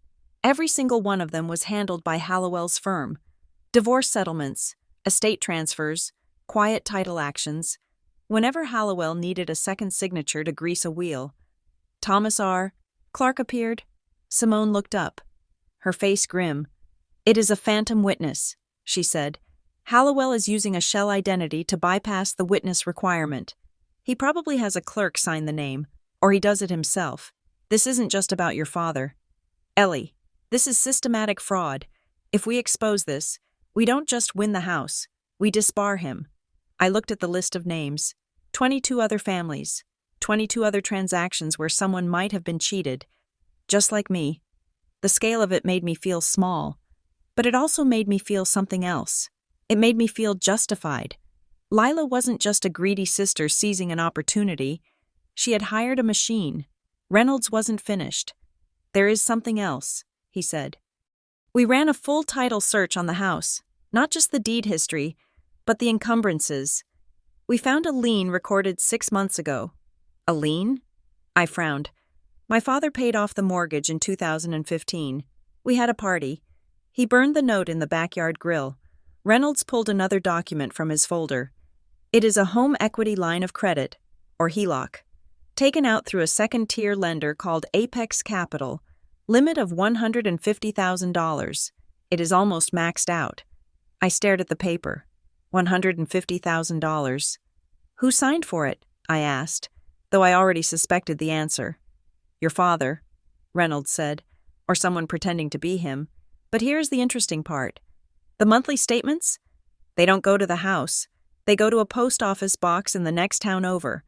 Every single one of them was handled by Hallowell's firm. Divorce settlements, estate transfers, quiet title actions. Whenever Hallowell needed a second signature to grease a wheel, Thomas R. Clark appeared. Simone looked up, her face grim. It is a phantom witness, she said. Hallowell is using a shell identity to bypass the witness requirement. He probably has a clerk sign the name, or he does it himself. This isn't just about your father. Ellie, this is systematic fraud. If we expose this, we don't just win the house, we disbar him. I looked at the list of names. 22 other families, 22 other transactions where someone might have been cheated. Just like me. The scale of it made me feel small, but it also made me feel something else. It made me feel justified. Lila wasn't just a greedy sister seizing an opportunity. She had hired a machine. Reynolds wasn't finished. There is something else, he said. We ran a full title search on the house, not just the deed history, but the encumbrances. We found a lien recorded 6 months ago. A lien? I frowned. My father paid off the mortgage in 2015. We had a party. He burned the note in the backyard grill. Reynolds pulled another document from his folder. It is a home equity line of credit, or HELOC, taken out through a second-tier lender called Apex Capital, limit of $150,000. It is almost maxed out. I stared at the paper. $150,000. Who signed for it? I asked, though I already suspected the answer. Your father, Reynolds said, or someone pretending to be him. But here's the interesting part. The monthly statements? They don't go to the house. They go to a post office box in the next town over,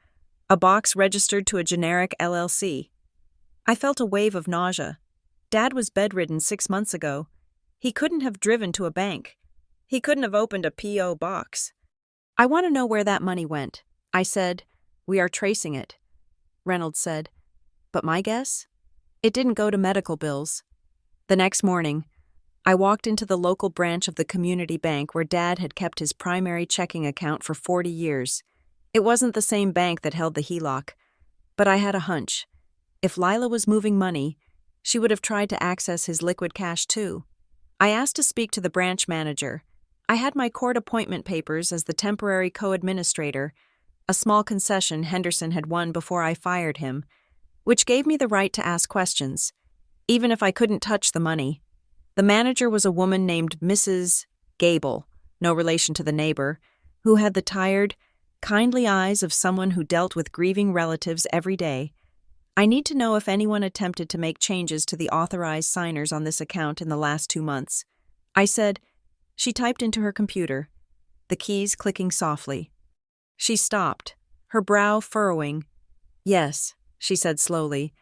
a box registered to a generic LLC. I felt a wave of nausea. Dad was bedridden 6 months ago. He couldn't have driven to a bank. He couldn't have opened a P.O. box. I want to know where that money went. I said, "We are tracing it." Reynolds said, "But my guess? It didn't go to medical bills." The next morning, I walked into the local branch of the community bank where Dad had kept his primary checking account for 40 years. It wasn't the same bank that held the HELOC, but I had a hunch. If Lila was moving money, she would have tried to access his liquid cash too. I asked to speak to the branch manager. I had my court appointment papers as the temporary co-administrator, a small concession Henderson had won before I fired him, which gave me the right to ask questions, even if I couldn't touch the money. The manager was a woman named Mrs. Gable, no relation to the neighbor, who had the tired, kindly eyes of someone who dealt with grieving relatives every day. I need to know if anyone attempted to make changes to the authorized signers on this account in the last 2 months. I said. She typed into her computer, the keys clicking softly. She stopped, her brow furrowing. "Yes," she said slowly.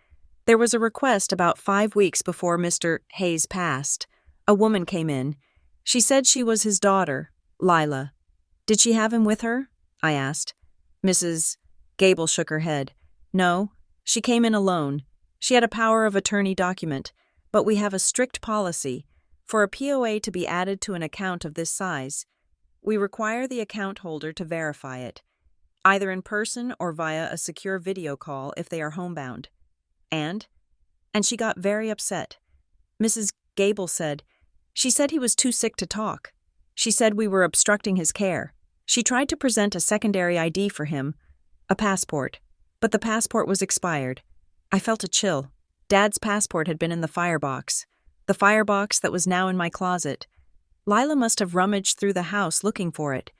"There was a request about 5 weeks before Mr. Hayes passed. A woman came in. She said she was his daughter, Lila. Did she have him with her?" I asked. Mrs. Gable shook her head. "No, she came in alone. She had a power of attorney document, but we have a strict policy. For a POA to be added to an account of this size, we require the account holder to verify it, either in person or via a secure video call if they are homebound. And she got very upset. Mrs. Gable said, she said he was too sick to talk. She said we were obstructing his care. She tried to present a secondary ID for him, a passport, but the passport was expired. I felt a chill. Dad's passport had been in the firebox. The firebox that was now in my closet. Lila must have rummaged through the house looking for it,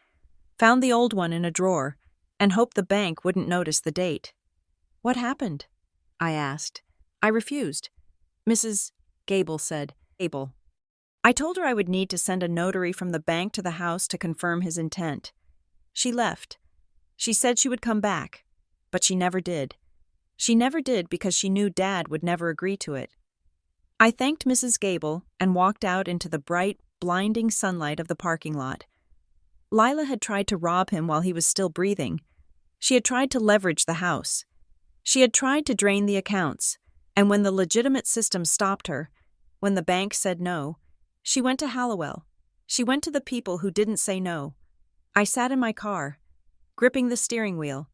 found the old one in a drawer, and hoped the bank wouldn't notice the date. "What happened?" I asked. I refused. Mrs. Gable said, "Gable." I told her I would need to send a notary from the bank to the house to confirm his intent. She left. She said she would come back, but she never did. She never did because she knew Dad would never agree to it. I thanked Mrs. Gable and walked out into the bright, blinding sunlight of the parking lot. Lila had tried to rob him while he was still breathing. She had tried to leverage the house. She had tried to drain the accounts, and when the legitimate system stopped her, when the bank said no, she went to Hallowell. She went to the people who didn't say no. I sat in my car, gripping the steering wheel.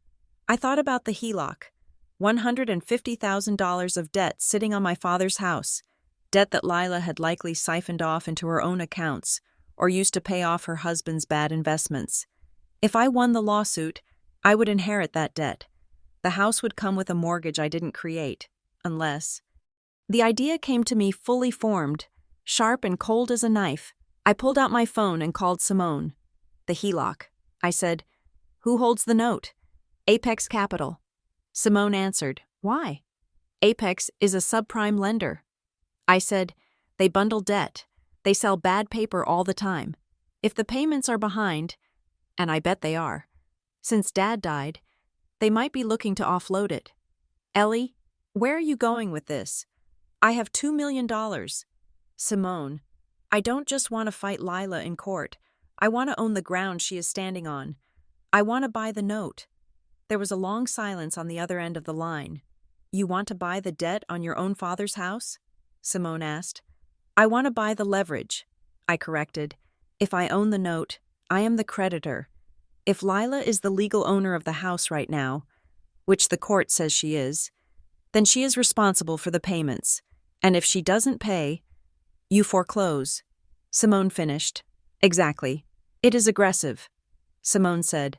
I thought about the HELOC, $150,000 of debt sitting on my father's house, debt that Lila had likely siphoned off into her own accounts or used to pay off her husband's bad investments. If I won the lawsuit, I would inherit that debt. The house would come with a mortgage I didn't create, unless... The idea came to me fully formed, sharp and cold as a knife. I pulled out my phone and called Simone. "The HELOC." I said, "Who holds the note?" "Apex Capital." Simone answered, "Why?" "Apex is a subprime lender." I said, "They bundle debt. They sell bad paper all the time. If the payments are behind, and I bet they are, since Dad died, they might be looking to offload it." "Ellie, where are you going with this?" "I have $2 million. "Simone, I don't just want to fight Lila in court. I want to own the ground she is standing on. I want to buy the note." There was a long silence on the other end of the line. "You want to buy the debt on your own father's house?" Simone asked. "I want to buy the leverage," I corrected. "If I own the note, I am the creditor. If Lila is the legal owner of the house right now, which the court says she is, then she is responsible for the payments. And if she doesn't pay, you foreclose." Simone finished. "Exactly. It is aggressive," Simone said.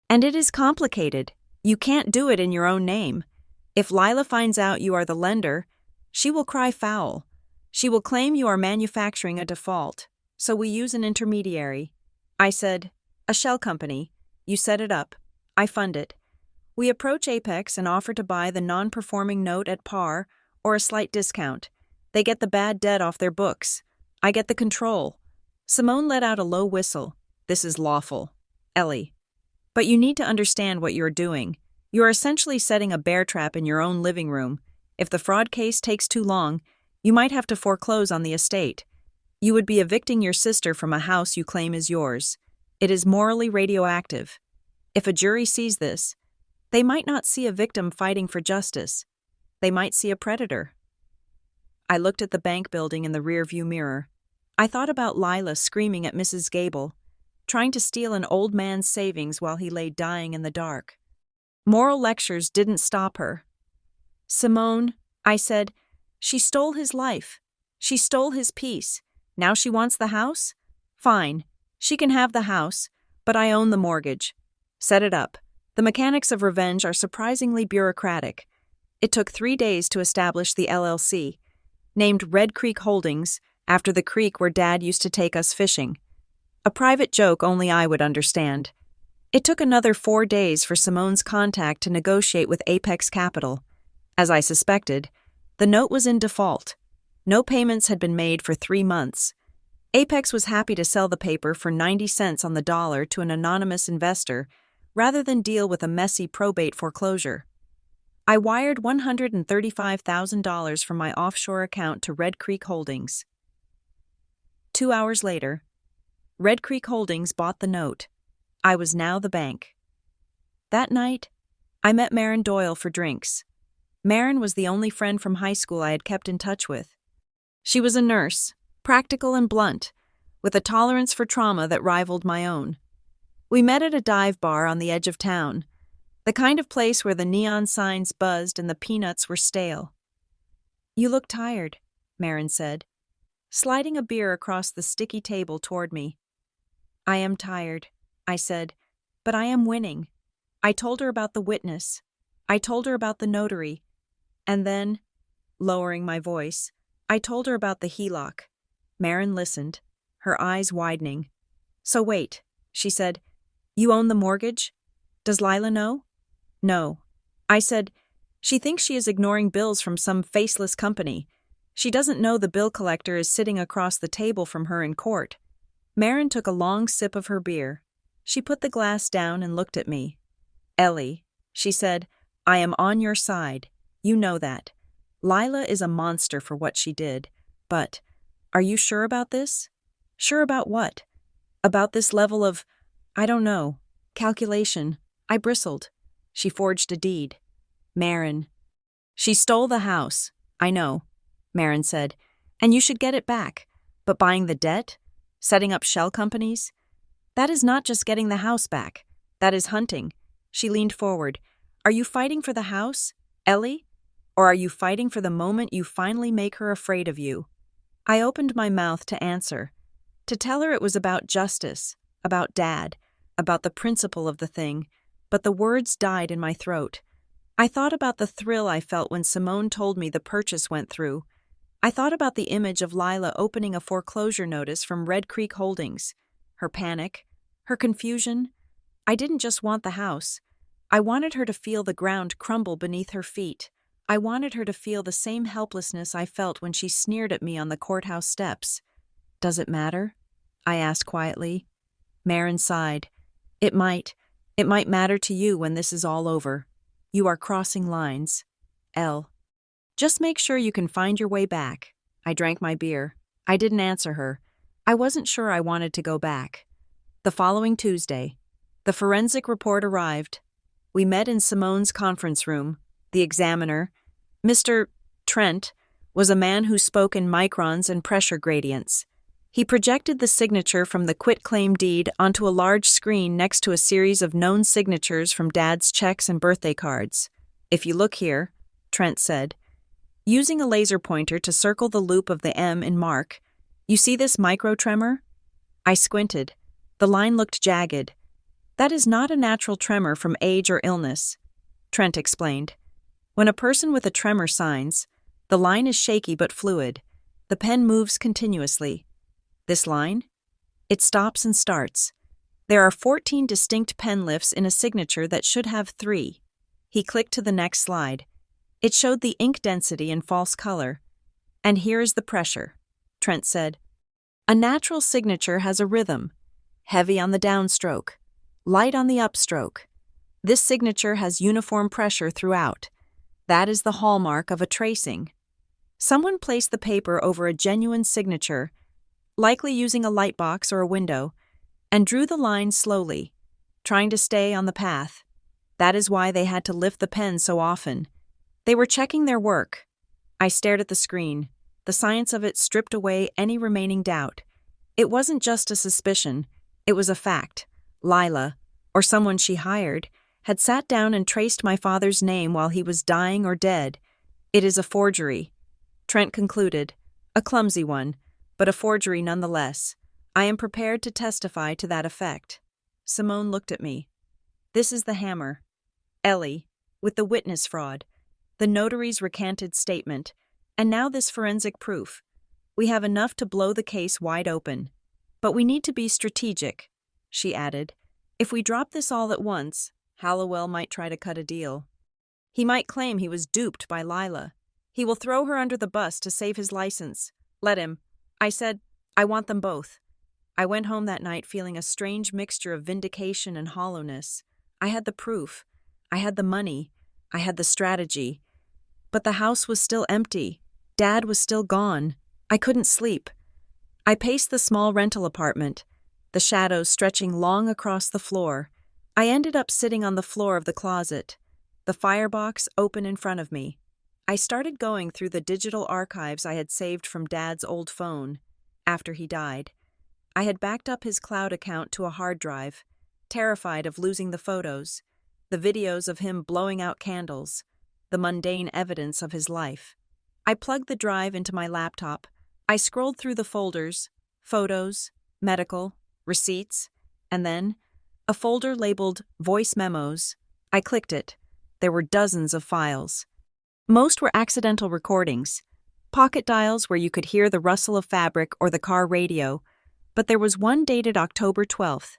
"And it is complicated. You can't do it in your own name. If Lila finds out you are the lender, she will cry foul. She will claim you are manufacturing a default. So we use an intermediary." I said, "A shell company. You set it up. I fund it. We approach Apex and offer to buy the non-performing note at par or a slight discount. They get the bad debt off their books. I get the control. Simone let out a low whistle. This is lawful. Ellie. But you need to understand what you're doing. You are essentially setting a bear trap in your own living room. If the fraud case takes too long, you might have to foreclose on the estate. You would be evicting your sister from a house you claim is yours. It is morally radioactive. If a jury sees this, they might not see a victim fighting for justice. They might see a predator. I looked at the bank building in the rearview mirror. I thought about Lila screaming at Mrs. Gable, trying to steal an old man's savings while he lay dying in the dark. Moral lectures didn't stop her. Simone, I said, she stole his life. She stole his peace. Now she wants the house? Fine. She can have the house, but I own the mortgage. Set it up. The mechanics of revenge are surprisingly bureaucratic. It took 3 days to establish the LLC, named Red Creek Holdings, after the creek where Dad used to take us fishing. A private joke only I would understand. It took another 4 days for Simone's contact to negotiate with Apex Capital. As I suspected, the note was in default. No payments had been made for 3 months. Apex was happy to sell the paper for 90 cents on the dollar to an anonymous investor rather than deal with a messy probate foreclosure. I wired $135,000 from my offshore account to Red Creek Holdings. 2 hours later, Red Creek Holdings bought the note. I was now the bank. That night, I met Maren Doyle for drinks. Maren was the only friend from high school I had kept in touch with. She was a nurse, practical and blunt, with a tolerance for trauma that rivaled my own. We met at a dive bar on the edge of town, the kind of place where the neon signs buzzed and the peanuts were stale. You look tired, Maren said, sliding a beer across the sticky table toward me. I am tired, I said, but I am winning. I told her about the witness. I told her about the notary. And then, lowering my voice, I told her about the HELOC. Maren listened, her eyes widening. So wait, she said, you own the mortgage? Does Lila know? No. I said, she thinks she is ignoring bills from some faceless company. She doesn't know the bill collector is sitting across the table from her in court. Maren took a long sip of her beer. She put the glass down and looked at me. Ellie, she said, I am on your side. You know that. Lila is a monster for what she did. But, are you sure about this? Sure about what? About this level of, I don't know, calculation. I bristled. She forged a deed. Maren. She stole the house. I know, Maren said, and you should get it back. But buying the debt? Setting up shell companies? That is not just getting the house back. That is hunting. She leaned forward. Are you fighting for the house, Ellie? Or are you fighting for the moment you finally make her afraid of you? I opened my mouth to answer, to tell her it was about justice, about Dad, about the principle of the thing, but the words died in my throat. I thought about the thrill I felt when Simone told me the purchase went through. I thought about the image of Lila opening a foreclosure notice from Red Creek Holdings, her panic, her confusion. I didn't just want the house. I wanted her to feel the ground crumble beneath her feet. I wanted her to feel the same helplessness I felt when she sneered at me on the courthouse steps. Does it matter? I asked quietly. Maren sighed. It might matter to you when this is all over. You are crossing lines. Elle. Just make sure you can find your way back. I drank my beer. I didn't answer her. I wasn't sure I wanted to go back. The following Tuesday, the forensic report arrived. We met in Simone's conference room. The examiner, Mr. Trent, was a man who spoke in microns and pressure gradients. He projected the signature from the quitclaim deed onto a large screen next to a series of known signatures from Dad's checks and birthday cards. If you look here, Trent said, using a laser pointer to circle the loop of the M in Mark, you see this micro-tremor? I squinted. The line looked jagged. That is not a natural tremor from age or illness, Trent explained. When a person with a tremor signs, the line is shaky but fluid. The pen moves continuously. This line? It stops and starts. There are 14 distinct pen lifts in a signature that should have 3. He clicked to the next slide. It showed the ink density in false color. And here is the pressure, Trent said. A natural signature has a rhythm, heavy on the downstroke, light on the upstroke. This signature has uniform pressure throughout. That is the hallmark of a tracing. Someone placed the paper over a genuine signature, likely using a lightbox or a window, and drew the line slowly, trying to stay on the path. That is why they had to lift the pen so often. They were checking their work. I stared at the screen. The science of it stripped away any remaining doubt. It wasn't just a suspicion, it was a fact. Lila, or someone she hired, had sat down and traced my father's name while he was dying or dead. It is a forgery, Trent concluded. A clumsy one, but a forgery nonetheless. I am prepared to testify to that effect. Simone looked at me. This is the hammer. Ellie, with the witness fraud, the notary's recanted statement, and now this forensic proof. We have enough to blow the case wide open. But we need to be strategic, she added. If we drop this all at once, Hallowell might try to cut a deal. He might claim he was duped by Lila. He will throw her under the bus to save his license. Let him. I said, I want them both. I went home that night feeling a strange mixture of vindication and hollowness. I had the proof. I had the money. I had the strategy. But the house was still empty. Dad was still gone. I couldn't sleep. I paced the small rental apartment, the shadows stretching long across the floor. I ended up sitting on the floor of the closet, the firebox open in front of me. I started going through the digital archives I had saved from Dad's old phone after he died. I had backed up his cloud account to a hard drive, terrified of losing the photos, the videos of him blowing out candles, the mundane evidence of his life. I plugged the drive into my laptop. I scrolled through the folders, photos, medical, receipts, and then a folder labeled Voice Memos. I clicked it. There were dozens of files. Most were accidental recordings, pocket dials where you could hear the rustle of fabric or the car radio, but there was one dated October 12th,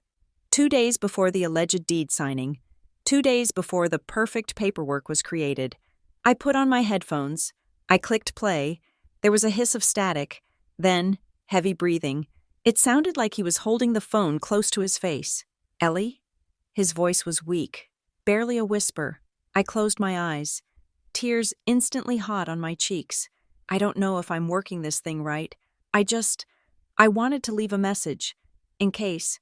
2 days before the alleged deed signing, 2 days before the perfect paperwork was created. I put on my headphones. I clicked play. There was a hiss of static, then heavy breathing. It sounded like he was holding the phone close to his face. Ellie? His voice was weak, barely a whisper. I closed my eyes, tears instantly hot on my cheeks. I don't know if I'm working this thing right. I wanted to leave a message. In case.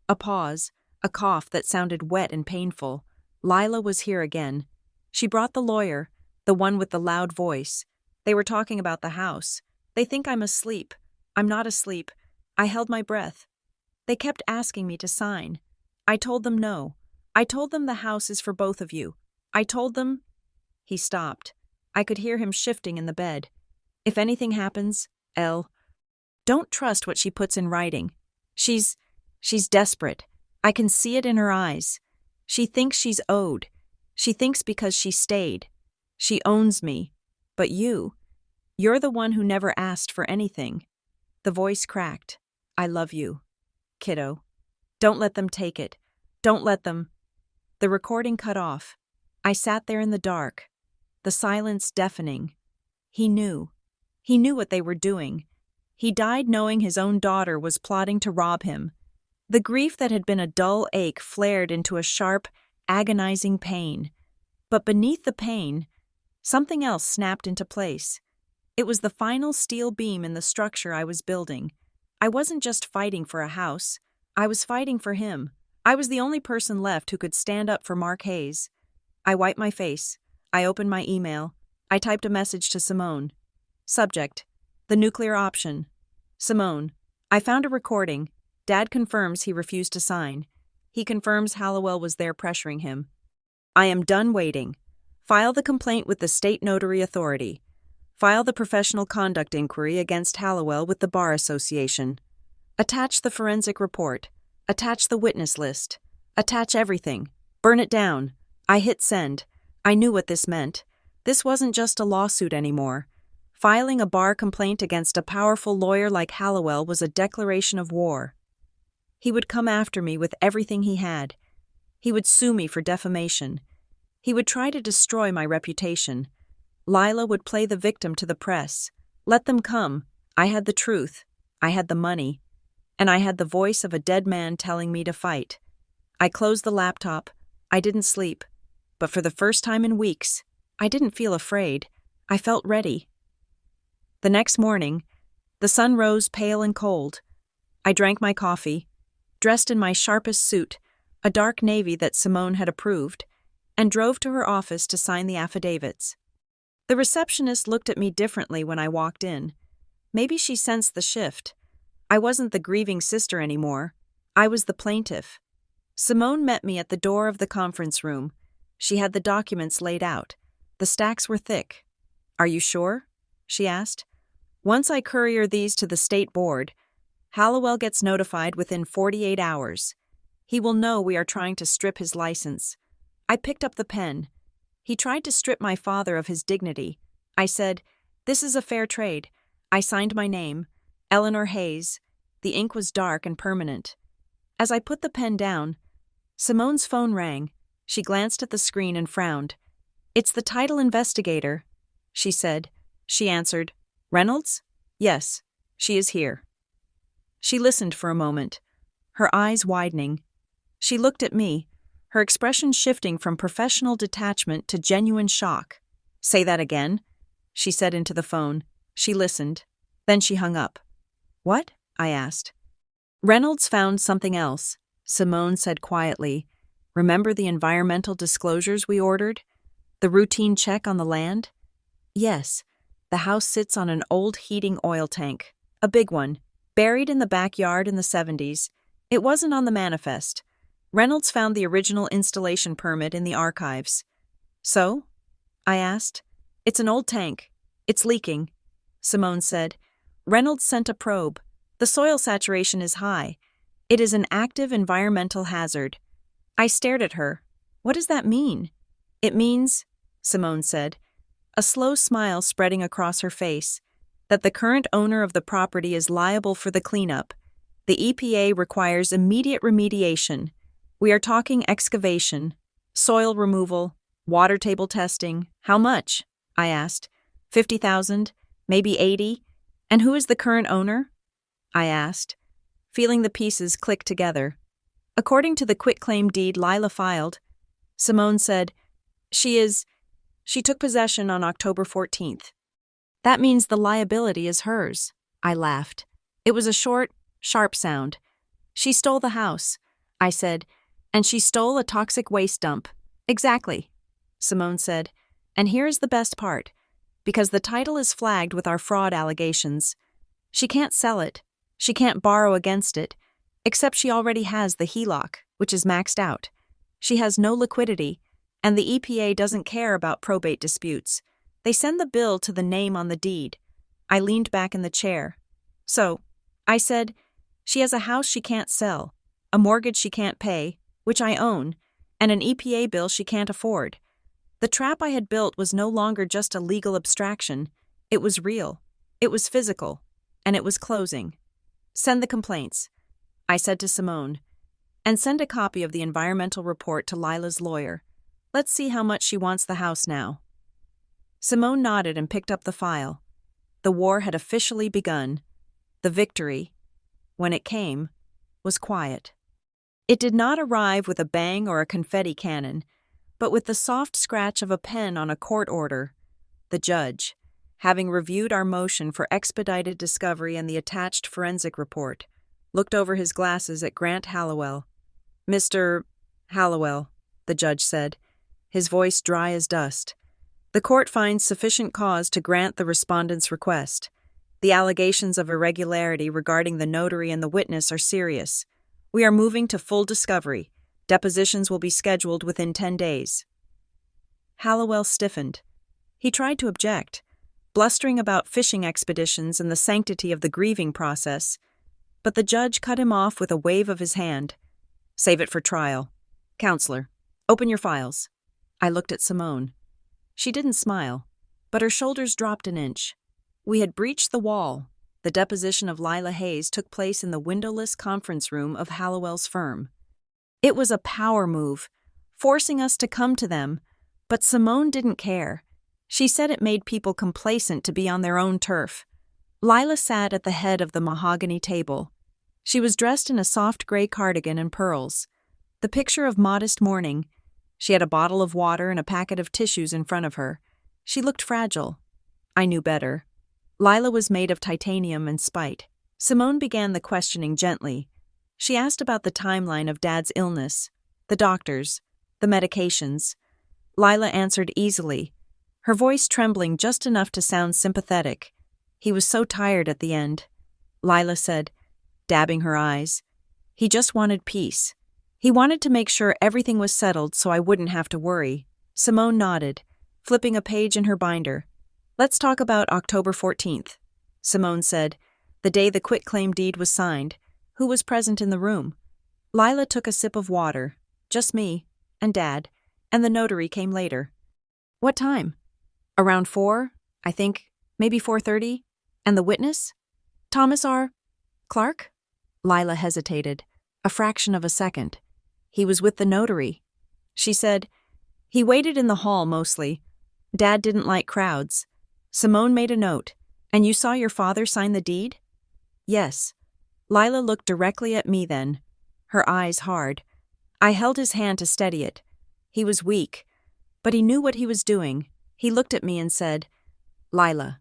A pause, a cough that sounded wet and painful. Lila was here again. She brought the lawyer, the one with the loud voice. They were talking about the house. They think I'm asleep. I'm not asleep. I held my breath. They kept asking me to sign. I told them no. I told them the house is for both of you. I told them... He stopped. I could hear him shifting in the bed. If anything happens, Elle, don't trust what she puts in writing. She's desperate. I can see it in her eyes. She thinks she's owed. She thinks because she stayed. She owns me. But you're the one who never asked for anything. The voice cracked. I love you, kiddo. Don't let them take it. Don't let them. The recording cut off. I sat there in the dark, the silence deafening. He knew. He knew what they were doing. He died knowing his own daughter was plotting to rob him. The grief that had been a dull ache flared into a sharp, agonizing pain. But beneath the pain, something else snapped into place. It was the final steel beam in the structure I was building. I wasn't just fighting for a house. I was fighting for him. I was the only person left who could stand up for Mark Hayes. I wiped my face. I opened my email. I typed a message to Simone. Subject: the nuclear option. Simone: I found a recording. Dad confirms he refused to sign. He confirms Hallowell was there pressuring him. I am done waiting. File the complaint with the State Notary Authority. File the professional conduct inquiry against Hallowell with the Bar Association. Attach the forensic report. Attach the witness list. Attach everything. Burn it down. I hit send. I knew what this meant. This wasn't just a lawsuit anymore. Filing a bar complaint against a powerful lawyer like Hallowell was a declaration of war. He would come after me with everything he had. He would sue me for defamation. He would try to destroy my reputation. Lila would play the victim to the press. Let them come. I had the truth. I had the money, and I had the voice of a dead man telling me to fight. I closed the laptop. I didn't sleep, but for the first time in weeks, I didn't feel afraid. I felt ready. The next morning, the sun rose pale and cold. I drank my coffee, dressed in my sharpest suit, a dark navy that Simone had approved, and drove to her office to sign the affidavits. The receptionist looked at me differently when I walked in. Maybe she sensed the shift. I wasn't the grieving sister anymore. I was the plaintiff. Simone met me at the door of the conference room. She had the documents laid out. The stacks were thick. "Are you sure?" she asked. "Once I courier these to the state board, Hallowell gets notified within 48 hours. He will know we are trying to strip his license." I picked up the pen. "He tried to strip my father of his dignity." I said, "This is a fair trade." I signed my name, Eleanor Hayes. The ink was dark and permanent. As I put the pen down, Simone's phone rang. She glanced at the screen and frowned. "It's the title investigator," she said. She answered, "Reynolds?" "Yes, she is here." She listened for a moment, her eyes widening. She looked at me, her expression shifting from professional detachment to genuine shock. "Say that again," she said into the phone. She listened. Then she hung up. "What?" I asked. "Reynolds found something else," Simone said quietly. "Remember the environmental disclosures we ordered? The routine check on the land?" "Yes. The house sits on an old heating oil tank. A big one, buried in the backyard in the 70s. It wasn't on the manifest. Reynolds found the original installation permit in the archives." "So?" I asked. "It's an old tank. It's leaking," Simone said. "Reynolds sent a probe. The soil saturation is high. It is an active environmental hazard." I stared at her. "What does that mean?" "It means," Simone said, a slow smile spreading across her face, "that the current owner of the property is liable for the cleanup. The EPA requires immediate remediation. We are talking excavation, soil removal, water table testing." "How much?" I asked. 50,000, maybe 80. "And who is the current owner?" I asked, feeling the pieces click together. "According to the quitclaim deed Lila filed," Simone said, she took possession on October 14th. "That means the liability is hers." I laughed. It was a short, sharp sound. "She stole the house," I said, "and she stole a toxic waste dump." "Exactly," Simone said, "and here's the best part. Because the title is flagged with our fraud allegations. She can't sell it. She can't borrow against it, except she already has the HELOC, which is maxed out. She has no liquidity, and the EPA doesn't care about probate disputes. They send the bill to the name on the deed." I leaned back in the chair. "So," I said, "she has a house she can't sell, a mortgage she can't pay, which I own, and an EPA bill she can't afford. The trap I had built was no longer just a legal abstraction. It was real. It was physical. And it was closing. Send the complaints," I said to Simone, "and send a copy of the environmental report to Lila's lawyer. Let's see how much she wants the house now." Simone nodded and picked up the file. The war had officially begun. The victory, when it came, was quiet. It did not arrive with a bang or a confetti cannon, but with the soft scratch of a pen on a court order. The judge, having reviewed our motion for expedited discovery and the attached forensic report, looked over his glasses at Grant Hallowell. "Mr. Hallowell," the judge said, his voice dry as dust, "the court finds sufficient cause to grant the respondent's request. The allegations of irregularity regarding the notary and the witness are serious. We are moving to full discovery. Depositions will be scheduled within 10 days. Hallowell stiffened. He tried to object, blustering about fishing expeditions and the sanctity of the grieving process, but the judge cut him off with a wave of his hand. "Save it for trial. Counselor, open your files." I looked at Simone. She didn't smile, but her shoulders dropped an inch. We had breached the wall. The deposition of Lila Hayes took place in the windowless conference room of Hallowell's firm. It was a power move, forcing us to come to them, but Simone didn't care. She said it made people complacent to be on their own turf. Lila sat at the head of the mahogany table. She was dressed in a soft gray cardigan and pearls, the picture of modest mourning. She had a bottle of water and a packet of tissues in front of her. She looked fragile. I knew better. Lila was made of titanium and spite. Simone began the questioning gently. She asked about the timeline of Dad's illness, the doctors, the medications. Lila answered easily, her voice trembling just enough to sound sympathetic. He was so tired at the end. Lila said, dabbing her eyes, he just wanted peace. He wanted to make sure everything was settled so I wouldn't have to worry. Simone nodded, flipping a page in her binder. Let's talk about October 14th. Simone said, the day the quitclaim deed was signed. Who was present in the room? Lila took a sip of water. Just me and Dad, and the notary came later. What time? Around 4, I think, maybe 4:30. And the witness? Thomas R. Clark? Lila hesitated, a fraction of a second. He was with the notary. She said, he waited in the hall mostly. Dad didn't like crowds. Simone made a note. And you saw your father sign the deed? Yes. Lila looked directly at me then, her eyes hard. I held his hand to steady it. He was weak, but he knew what he was doing. He looked at me and said, Lila,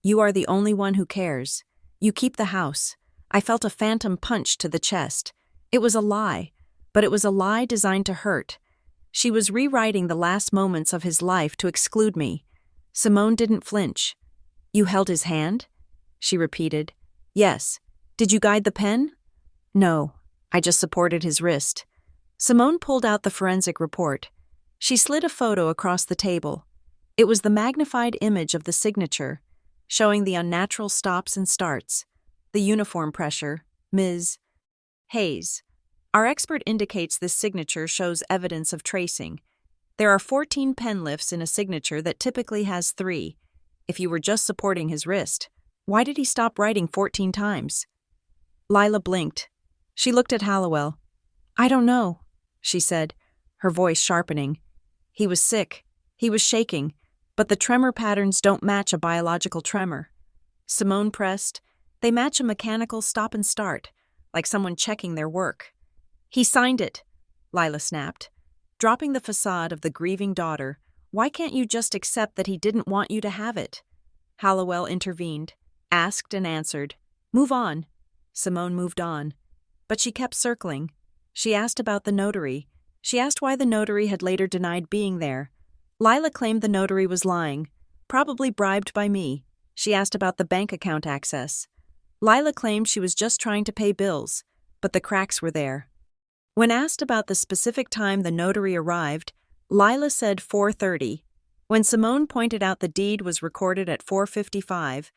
you are the only one who cares. You keep the house. I felt a phantom punch to the chest. It was a lie, but it was a lie designed to hurt. She was rewriting the last moments of his life to exclude me. Simone didn't flinch. You held his hand? She repeated. Yes. Did you guide the pen? No. I just supported his wrist. Simone pulled out the forensic report. She slid a photo across the table. It was the magnified image of the signature, showing the unnatural stops and starts, the uniform pressure, Ms. Hayes. Our expert indicates this signature shows evidence of tracing. There are 14 pen lifts in a signature that typically has 3. If you were just supporting his wrist, why did he stop writing 14 times? Lila blinked. She looked at Hallowell. I don't know, she said, her voice sharpening. He was sick. He was shaking, but the tremor patterns don't match a biological tremor. Simone pressed. They match a mechanical stop and start, like someone checking their work. He signed it, Lila snapped. Dropping the facade of the grieving daughter, why can't you just accept that he didn't want you to have it? Hallowell intervened, asked and answered. Move on. Simone moved on. But she kept circling. She asked about the notary. She asked why the notary had later denied being there. Lila claimed the notary was lying, probably bribed by me. She asked about the bank account access. Lila claimed she was just trying to pay bills, but the cracks were there. When asked about the specific time the notary arrived, Lila said 4:30. When Simone pointed out the deed was recorded at 4:55,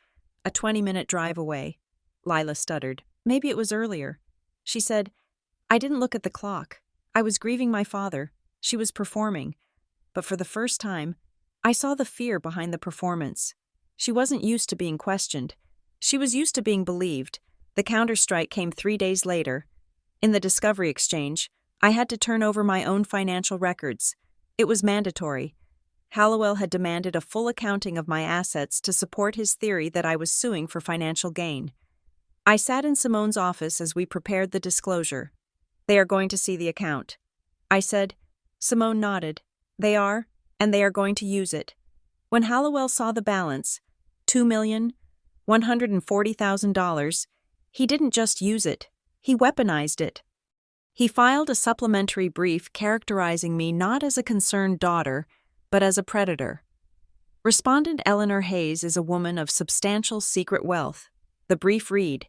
a 20-minute drive away, Lila stuttered. Maybe it was earlier. She said, I didn't look at the clock. I was grieving my father. She was performing. But for the first time, I saw the fear behind the performance. She wasn't used to being questioned. She was used to being believed. The counterstrike came 3 days later. In the discovery exchange, I had to turn over my own financial records. It was mandatory. Hallowell had demanded a full accounting of my assets to support his theory that I was suing for financial gain. I sat in Simone's office as we prepared the disclosure. They are going to see the account. I said. Simone nodded. They are, and they are going to use it. When Hallowell saw the balance, $2,140,000, he didn't just use it. He weaponized it. He filed a supplementary brief characterizing me not as a concerned daughter, but as a predator. Respondent Eleanor Hayes is a woman of substantial secret wealth. The brief read,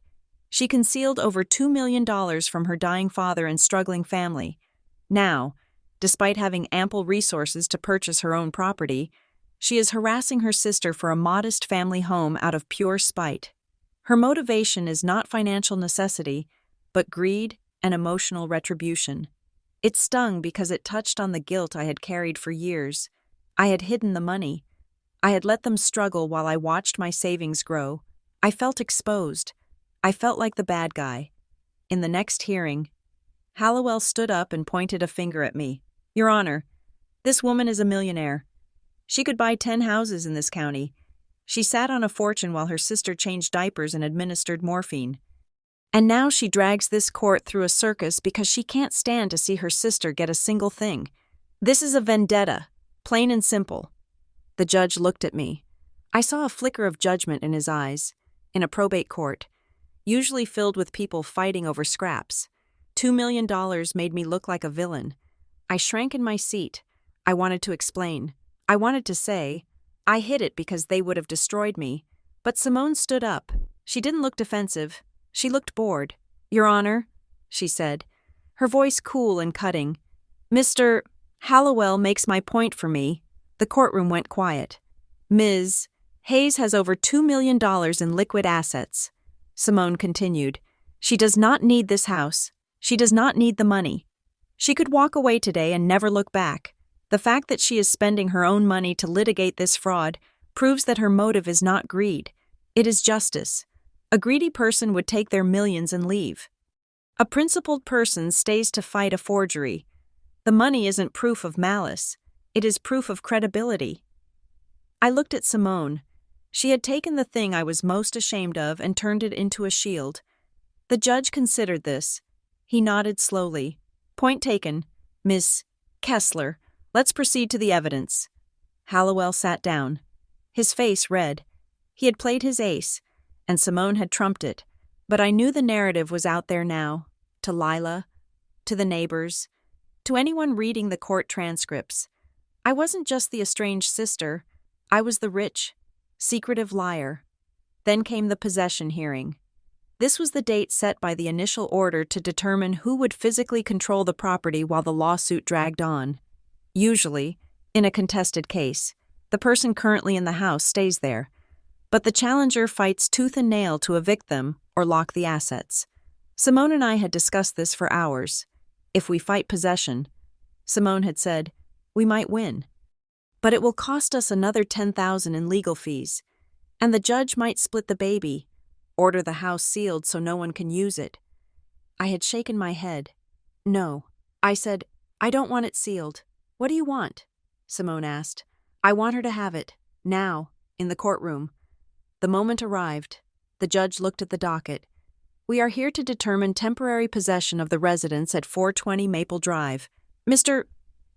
she concealed over $2 million from her dying father and struggling family. Now, despite having ample resources to purchase her own property, she is harassing her sister for a modest family home out of pure spite. Her motivation is not financial necessity, but greed and emotional retribution. It stung because it touched on the guilt I had carried for years. I had hidden the money. I had let them struggle while I watched my savings grow. I felt exposed. I felt like the bad guy. In the next hearing, Hallowell stood up and pointed a finger at me. Your Honor, this woman is a millionaire. She could buy 10 houses in this county. She sat on a fortune while her sister changed diapers and administered morphine. And now she drags this court through a circus because she can't stand to see her sister get a single thing. This is a vendetta, plain and simple. The judge looked at me. I saw a flicker of judgment in his eyes. In a probate court, usually filled with people fighting over scraps, $2 million made me look like a villain. I shrank in my seat. I wanted to explain. I wanted to say, I hid it because they would have destroyed me. But Simone stood up. She didn't look defensive. She looked bored. "Your Honor," she said, her voice cool and cutting. "Mr. Hallowell makes my point for me." The courtroom went quiet. "Ms. Hayes has over $2 million in liquid assets," Simone continued. "She does not need this house. She does not need the money. She could walk away today and never look back. The fact that she is spending her own money to litigate this fraud proves that her motive is not greed. It is justice. A greedy person would take their millions and leave. A principled person stays to fight a forgery. The money isn't proof of malice. It is proof of credibility." I looked at Simone. She had taken the thing I was most ashamed of and turned it into a shield. The judge considered this. He nodded slowly. "Point taken, Miss Kessler. Let's proceed to the evidence." Hallowell sat down. His face red. He had played his ace, and Simone had trumped it. But I knew the narrative was out there now. To Lila, to the neighbors, to anyone reading the court transcripts. I wasn't just the estranged sister. I was the rich, secretive liar. Then came the possession hearing. This was the date set by the initial order to determine who would physically control the property while the lawsuit dragged on. Usually, in a contested case, the person currently in the house stays there, but the challenger fights tooth and nail to evict them or lock the assets. Simone and I had discussed this for hours. If we fight possession, Simone had said, we might win. But it will cost us another $10,000 in legal fees, and the judge might split the baby, order the house sealed so no one can use it. I had shaken my head. "No," I said, "I don't want it sealed." "What do you want?" Simone asked. "I want her to have it, now, in the courtroom." The moment arrived. The judge looked at the docket. "We are here to determine temporary possession of the residence at 420 Maple Drive. Mr.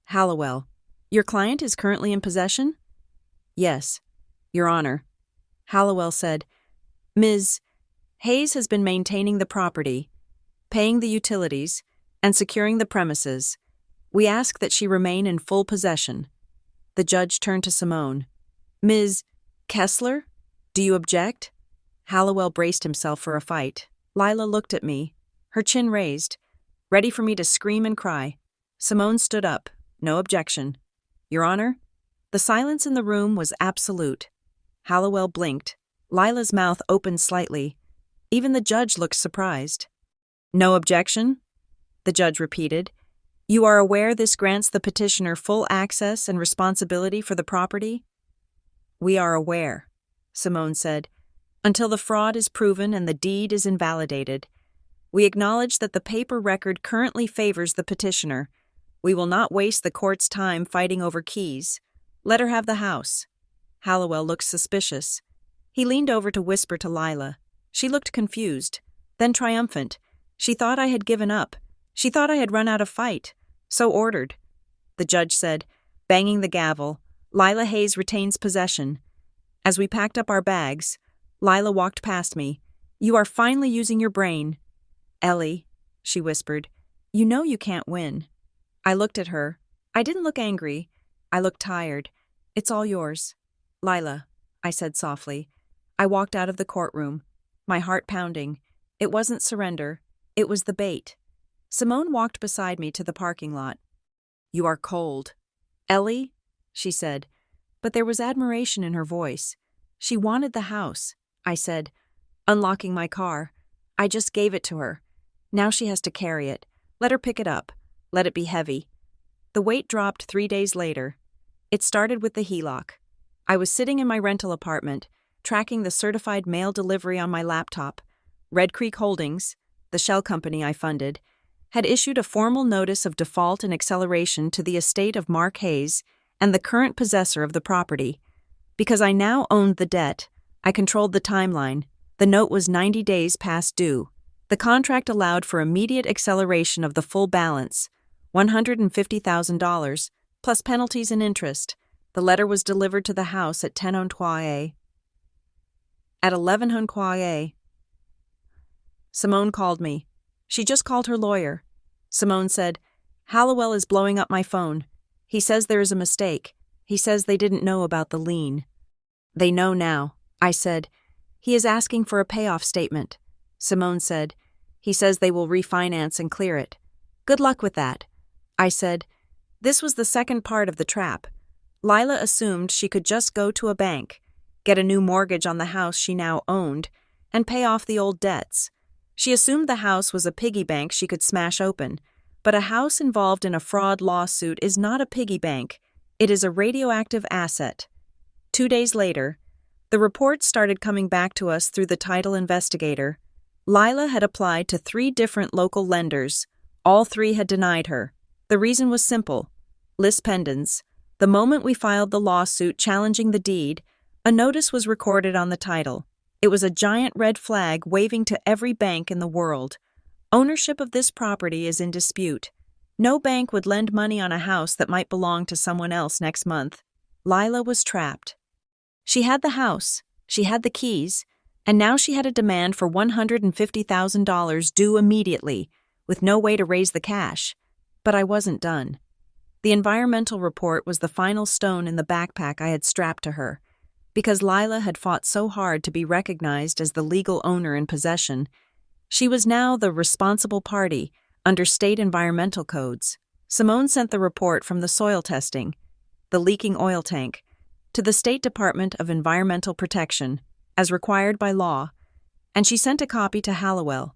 Hallowell, your client is currently in possession?" "Yes, Your Honor." Hallowell said, "Ms. Hayes has been maintaining the property, paying the utilities, and securing the premises. We ask that she remain in full possession." The judge turned to Simone. "Ms. Kessler, do you object?" Hallowell braced himself for a fight. Lila looked at me, her chin raised, ready for me to scream and cry. Simone stood up. "No objection." "Your Honor?" The silence in the room was absolute. Hallowell blinked. Lila's mouth opened slightly. Even the judge looked surprised. "No objection?" The judge repeated. "You are aware this grants the petitioner full access and responsibility for the property?" "We are aware," Simone said, "until the fraud is proven and the deed is invalidated. We acknowledge that the paper record currently favors the petitioner. We will not waste the court's time fighting over keys. Let her have the house." Hallowell looked suspicious. He leaned over to whisper to Lila. She looked confused, then triumphant. She thought I had given up. She thought I had run out of fight. "So ordered." The judge said, banging the gavel, "Lila Hayes retains possession." As we packed up our bags, Lila walked past me. "You are finally using your brain." "Ellie," she whispered, "you know you can't win." I looked at her. I didn't look angry. I looked tired. "It's all yours." "Lila," I said softly. I walked out of the courtroom, my heart pounding. It wasn't surrender. It was the bait. Simone walked beside me to the parking lot. "You are cold." "Ellie," she said, but there was admiration in her voice. "She wanted the house," I said, unlocking my car. "I just gave it to her. Now she has to carry it. Let her pick it up. Let it be heavy." The weight dropped 3 days later. It started with the HELOC. I was sitting in my rental apartment, tracking the certified mail delivery on my laptop. Red Creek Holdings, the shell company I funded, had issued a formal notice of default and acceleration to the estate of Mark Hayes and the current possessor of the property. Because I now owned the debt, I controlled the timeline. The note was 90 days past due. The contract allowed for immediate acceleration of the full balance, $150,000, plus penalties and interest. The letter was delivered to the house at 10 Honquaye. At 11 Honquaye. Simone called me. She just called her lawyer. Simone said, "Hallowell is blowing up my phone. He says there is a mistake. He says they didn't know about the lien." "They know now," I said. "He is asking for a payoff statement." Simone said, "He says they will refinance and clear it." "Good luck with that." I said, "This was the second part of the trap." Lila assumed she could just go to a bank, get a new mortgage on the house she now owned, and pay off the old debts. She assumed the house was a piggy bank she could smash open, but a house involved in a fraud lawsuit is not a piggy bank. It is a radioactive asset. 2 days later, the reports started coming back to us through the title investigator. Lila had applied to 3 different local lenders. All 3 had denied her. The reason was simple. Lis pendens. The moment we filed the lawsuit challenging the deed, a notice was recorded on the title. It was a giant red flag waving to every bank in the world. Ownership of this property is in dispute. No bank would lend money on a house that might belong to someone else next month. Lila was trapped. She had the house, she had the keys, and now she had a demand for $150,000 due immediately, with no way to raise the cash. But I wasn't done. The environmental report was the final stone in the backpack I had strapped to her. Because Lila had fought so hard to be recognized as the legal owner in possession, she was now the responsible party under state environmental codes. Simone sent the report from the soil testing, the leaking oil tank, to the State Department of Environmental Protection, as required by law, and she sent a copy to Hallowell.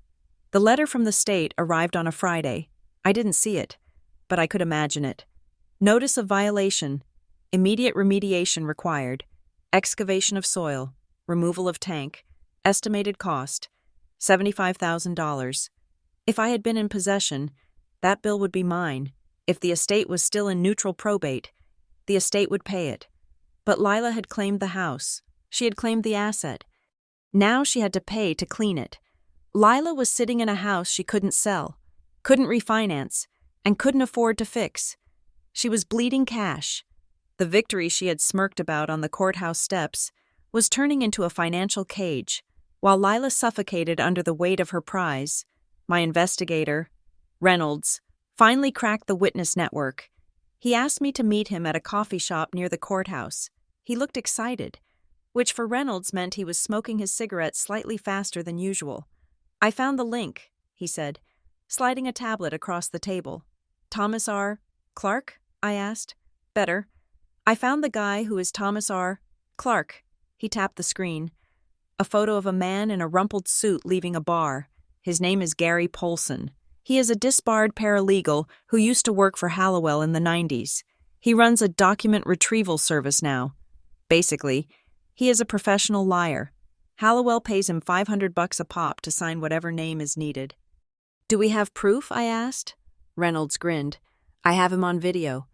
The letter from the state arrived on a Friday. I didn't see it, but I could imagine it. Notice of violation, immediate remediation required, excavation of soil, removal of tank, estimated cost, $75,000. If I had been in possession, that bill would be mine. If the estate was still in neutral probate, the estate would pay it. But Lila had claimed the house. She had claimed the asset. Now she had to pay to clean it. Lila was sitting in a house she couldn't sell, couldn't refinance, and couldn't afford to fix. She was bleeding cash. The victory she had smirked about on the courthouse steps was turning into a financial cage, while Lila suffocated under the weight of her prize. My investigator, Reynolds, finally cracked the witness network. He asked me to meet him at a coffee shop near the courthouse. He looked excited, which for Reynolds meant he was smoking his cigarette slightly faster than usual. "I found the link," he said, sliding a tablet across the table. "Thomas R. Clark?" I asked. "Better. I found the guy who is Thomas R. Clark." He tapped the screen. A photo of a man in a rumpled suit leaving a bar. His name is Gary Polson. He is a disbarred paralegal who used to work for Hallowell in the 90s. He runs a document retrieval service now. Basically, he is a professional liar. Hallowell pays him $500 a pop to sign whatever name is needed. "Do we have proof?" I asked. Reynolds grinned. "I have him on video."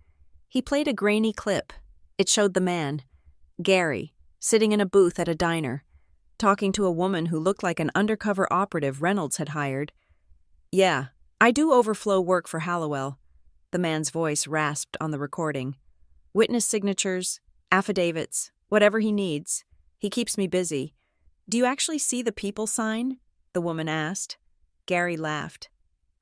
He played a grainy clip. It showed the man, Gary, sitting in a booth at a diner, talking to a woman who looked like an undercover operative Reynolds had hired. "Yeah, I do overflow work for Hallowell," the man's voice rasped on the recording. "Witness signatures, affidavits, whatever he needs. He keeps me busy." "Do you actually see the people sign?" the woman asked. Gary laughed.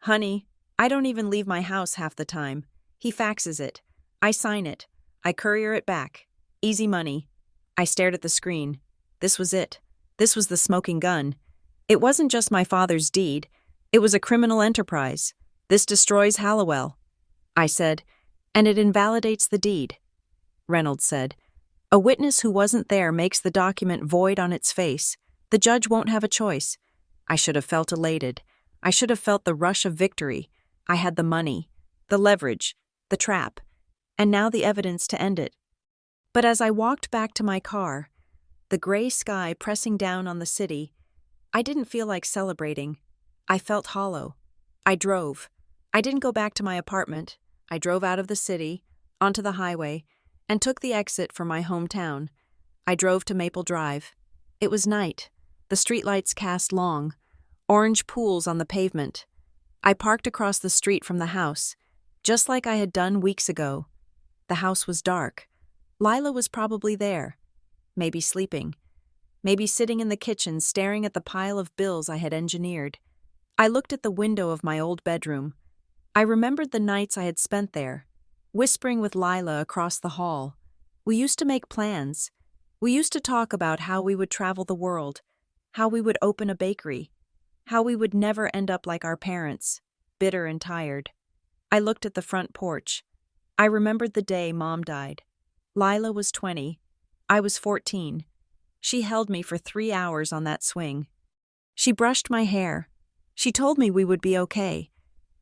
"Honey, I don't even leave my house half the time. He faxes it. I sign it. I courier it back. Easy money." I stared at the screen. This was it. This was the smoking gun. It wasn't just my father's deed. It was a criminal enterprise. "This destroys Hallowell." I said, "And it invalidates the deed." Reynolds said, "A witness who wasn't there makes the document void on its face. The judge won't have a choice." I should have felt elated. I should have felt the rush of victory. I had the money, the leverage, the trap, and now the evidence to end it. But as I walked back to my car, the gray sky pressing down on the city, I didn't feel like celebrating. I felt hollow. I drove. I didn't go back to my apartment. I drove out of the city, onto the highway, and took the exit for my hometown. I drove to Maple Drive. It was night. The streetlights cast long, orange pools on the pavement. I parked across the street from the house, just like I had done weeks ago. The house was dark. Lila was probably there, maybe sleeping, maybe sitting in the kitchen staring at the pile of bills I had engineered. I looked at the window of my old bedroom. I remembered the nights I had spent there, whispering with Lila across the hall. We used to make plans. We used to talk about how we would travel the world, how we would open a bakery, how we would never end up like our parents, bitter and tired. I looked at the front porch. I remembered the day Mom died. Lila was 20. I was 14. She held me for 3 hours on that swing. She brushed my hair. She told me we would be okay.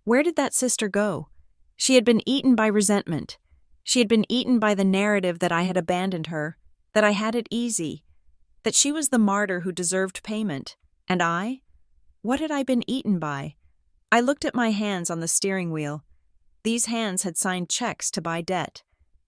Where did that sister go? She had been eaten by resentment. She had been eaten by the narrative that I had abandoned her, that I had it easy, that she was the martyr who deserved payment. And I? What had I been eaten by? I looked at my hands on the steering wheel. These hands had signed checks to buy debt.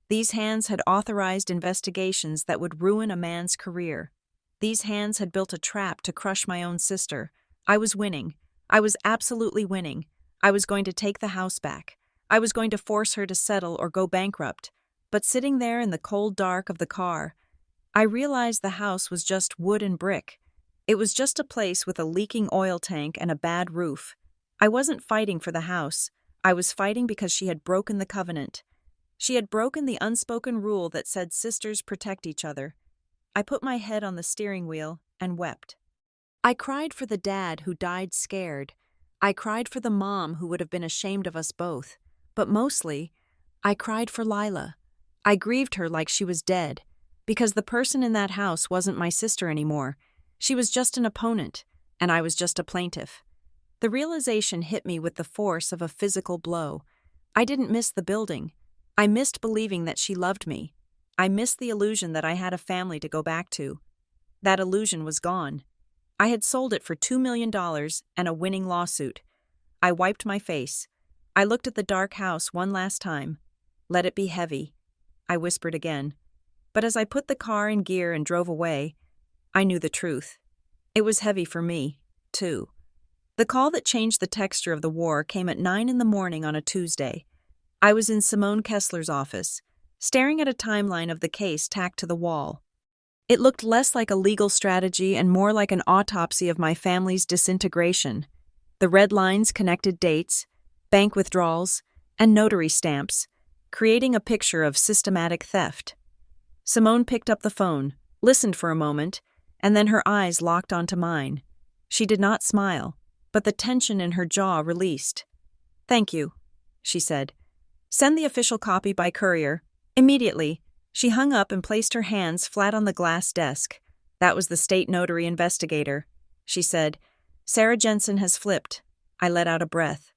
These hands had authorized investigations that would ruin a man's career. These hands had built a trap to crush my own sister. I was winning. I was absolutely winning. I was going to take the house back. I was going to force her to settle or go bankrupt. But sitting there in the cold dark of the car, I realized the house was just wood and brick. It was just a place with a leaking oil tank and a bad roof. I wasn't fighting for the house. I was fighting because she had broken the covenant. She had broken the unspoken rule that said sisters protect each other. I put my head on the steering wheel and wept. I cried for the dad who died scared. I cried for the mom who would have been ashamed of us both. But mostly, I cried for Lila. I grieved her like she was dead, because the person in that house wasn't my sister anymore. She was just an opponent, and I was just a plaintiff. The realization hit me with the force of a physical blow. I didn't miss the building. I missed believing that she loved me. I missed the illusion that I had a family to go back to. That illusion was gone. I had sold it for $2 million and a winning lawsuit. I wiped my face. I looked at the dark house one last time. Let it be heavy, I whispered again. But as I put the car in gear and drove away, I knew the truth. It was heavy for me, too. The call that changed the texture of the war came at 9 a.m. on a Tuesday. I was in Simone Kessler's office, staring at a timeline of the case tacked to the wall. It looked less like a legal strategy and more like an autopsy of my family's disintegration. The red lines connected dates, bank withdrawals, and notary stamps, creating a picture of systematic theft. Simone picked up the phone, listened for a moment, and then her eyes locked onto mine. She did not smile, but the tension in her jaw released. "Thank you," she said. "Send the official copy by courier. Immediately." She hung up and placed her hands flat on the glass desk. "That was the state notary investigator," she said. "Sarah Jensen has flipped." I let out a breath.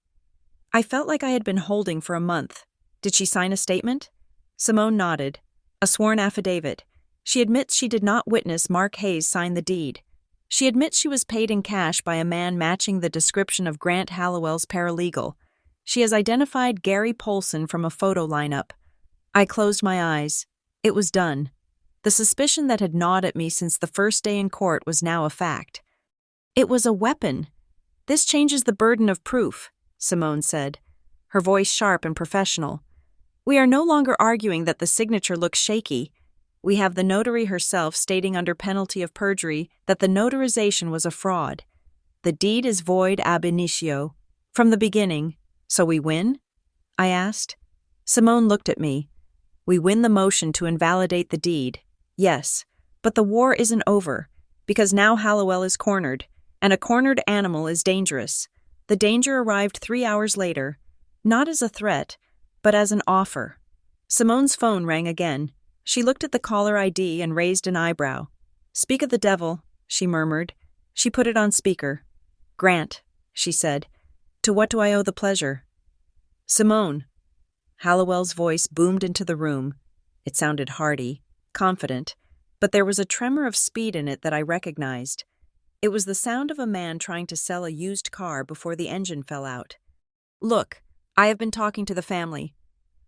I felt like I had been holding for a month. Did she sign a statement? Simone nodded. "A sworn affidavit. She admits she did not witness Mark Hayes sign the deed. She admits she was paid in cash by a man matching the description of Grant Hallowell's paralegal. She has identified Gary Polson from a photo lineup." I closed my eyes. It was done. The suspicion that had gnawed at me since the first day in court was now a fact. "It was a weapon. This changes the burden of proof," Simone said, her voice sharp and professional. "We are no longer arguing that the signature looks shaky. We have the notary herself stating under penalty of perjury that the notarization was a fraud. The deed is void ab initio, from the beginning. So we win?" I asked. Simone looked at me. "We win the motion to invalidate the deed. Yes, but the war isn't over, because now Hallowell is cornered, and a cornered animal is dangerous. The danger arrived 3 hours later, not as a threat, but as an offer." Simone's phone rang again. She looked at the caller ID and raised an eyebrow. "Speak of the devil," she murmured. She put it on speaker. "Grant," she said. "To what do I owe the pleasure?" "Simone." Hallowell's voice boomed into the room. It sounded hearty, confident, but there was a tremor of speed in it that I recognized. It was the sound of a man trying to sell a used car before the engine fell out. "Look, I have been talking to the family,"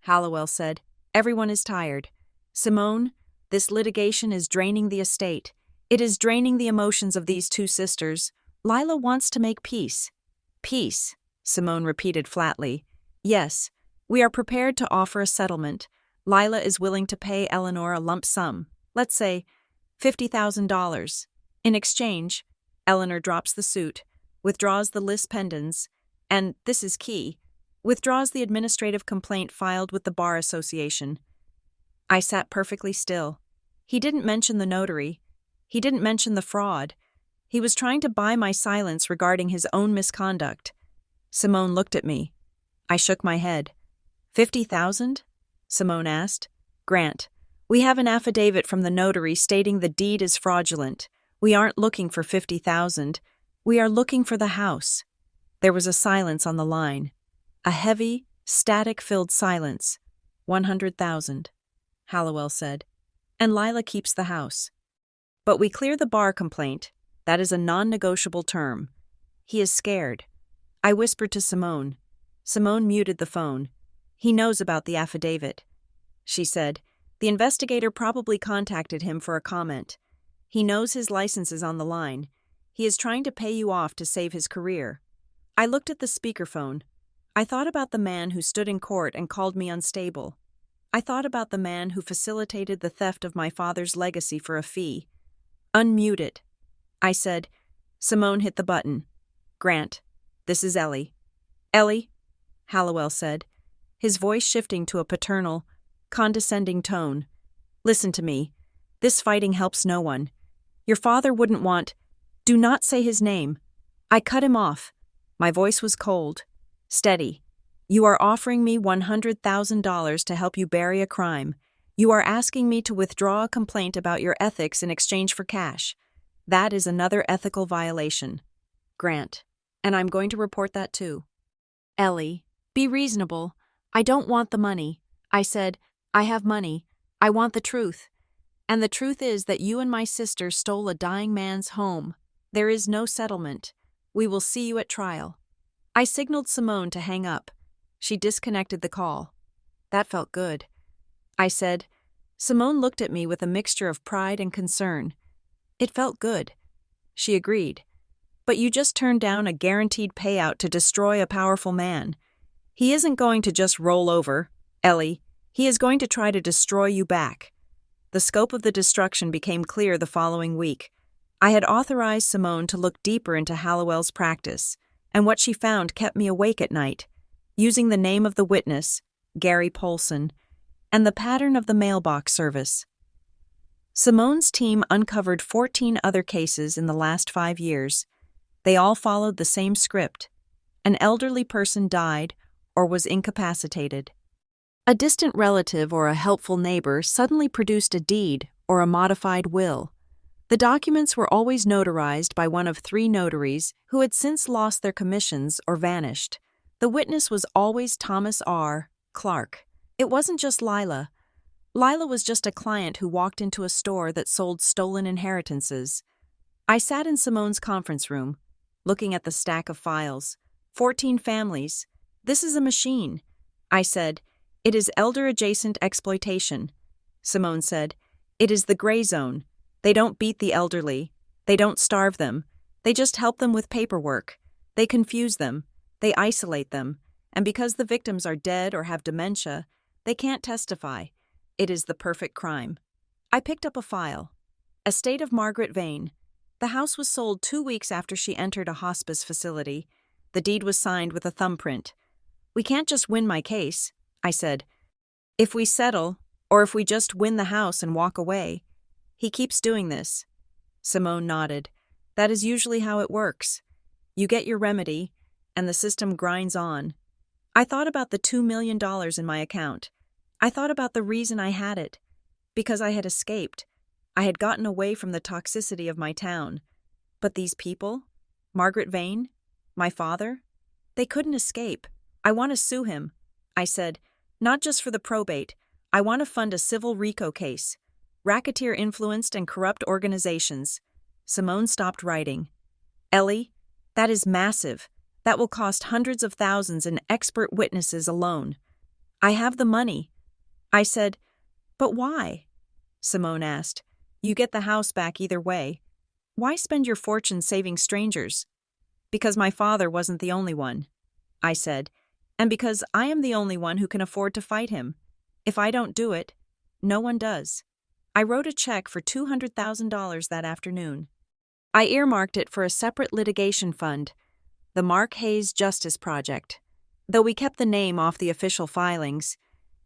Hallowell said. "Everyone is tired. Simone, This litigation is draining the estate. It is draining the emotions of these two sisters. Lila wants to make peace. Peace, Simone repeated flatly. Yes, we are prepared to offer a settlement. Lila is willing to pay Eleanor a lump sum, let's say $50,000. In exchange, Eleanor drops the suit, withdraws the lis pendens, and, this is key, withdraws the administrative complaint filed with the Bar Association. I sat perfectly still. He didn't mention the notary. He didn't mention the fraud. He was trying to buy my silence regarding his own misconduct. Simone looked at me. I shook my head. 50,000? Simone asked. Grant, we have an affidavit from the notary stating the deed is fraudulent. We aren't looking for 50,000. We are looking for the house. There was a silence on the line. A heavy, static-filled silence. 100,000, Hallowell said. And Lila keeps the house. But we clear the bar complaint. That is a non-negotiable term. He is scared. I whispered to Simone. Simone muted the phone. He knows about the affidavit. She said, the investigator probably contacted him for a comment. He knows his license is on the line. He is trying to pay you off to save his career. I looked at the speakerphone. I thought about the man who stood in court and called me unstable. I thought about the man who facilitated the theft of my father's legacy for a fee. Unmute it. I said. Simone hit the button. Grant, this is Ellie. Ellie, Hallowell said, his voice shifting to a paternal, condescending tone. Listen to me. This fighting helps no one. Your father wouldn't want... Do not say his name. I cut him off. My voice was cold. Steady. You are offering me $100,000 to help you bury a crime. You are asking me to withdraw a complaint about your ethics in exchange for cash. That is another ethical violation. Grant. And I'm going to report that too. Ellie, be reasonable. I don't want the money. I said, I have money. I want the truth. And the truth is that you and my sister stole a dying man's home. There is no settlement. We will see you at trial. I signaled Simone to hang up. She disconnected the call. That felt good. I said. Simone looked at me with a mixture of pride and concern. It felt good. She agreed. But you just turned down a guaranteed payout to destroy a powerful man. He isn't going to just roll over, Ellie. He is going to try to destroy you back. The scope of the destruction became clear the following week. I had authorized Simone to look deeper into Hallowell's practice, and what she found kept me awake at night, using the name of the witness, Gary Polson, and the pattern of the mailbox service. Simone's team uncovered 14 other cases in the last 5 years. They all followed the same script. An elderly person died or was incapacitated. A distant relative or a helpful neighbor suddenly produced a deed or a modified will. The documents were always notarized by one of 3 notaries who had since lost their commissions or vanished. The witness was always Thomas R. Clark. It wasn't just Lila. Lila was just a client who walked into a store that sold stolen inheritances. I sat in Simone's conference room, looking at the stack of files. 14 families. This is a machine. I said, it is elder-adjacent exploitation. Simone said, it is the gray zone. They don't beat the elderly. They don't starve them. They just help them with paperwork. They confuse them. They isolate them. And because the victims are dead or have dementia, they can't testify. It is the perfect crime. I picked up a file. Estate of Margaret Vane. The house was sold 2 weeks after she entered a hospice facility. The deed was signed with a thumbprint. We can't just win my case, I said. If we settle, or if we just win the house and walk away. He keeps doing this. Simone nodded. That is usually how it works. You get your remedy, and the system grinds on. I thought about the $2 million in my account. I thought about the reason I had it. Because I had escaped. I had gotten away from the toxicity of my town. But these people? Margaret Vane? My father? They couldn't escape. I want to sue him. I said, not just for the probate. I want to fund a civil RICO case. Racketeer-influenced and corrupt organizations. Simone stopped writing. Ellie, that is massive. That will cost hundreds of thousands in expert witnesses alone. I have the money. I said, but why? Simone asked. You get the house back either way. Why spend your fortune saving strangers? Because my father wasn't the only one, I said, and because I am the only one who can afford to fight him. If I don't do it, no one does. I wrote a check for $200,000 that afternoon. I earmarked it for a separate litigation fund, the Mark Hayes Justice Project. Though we kept the name off the official filings,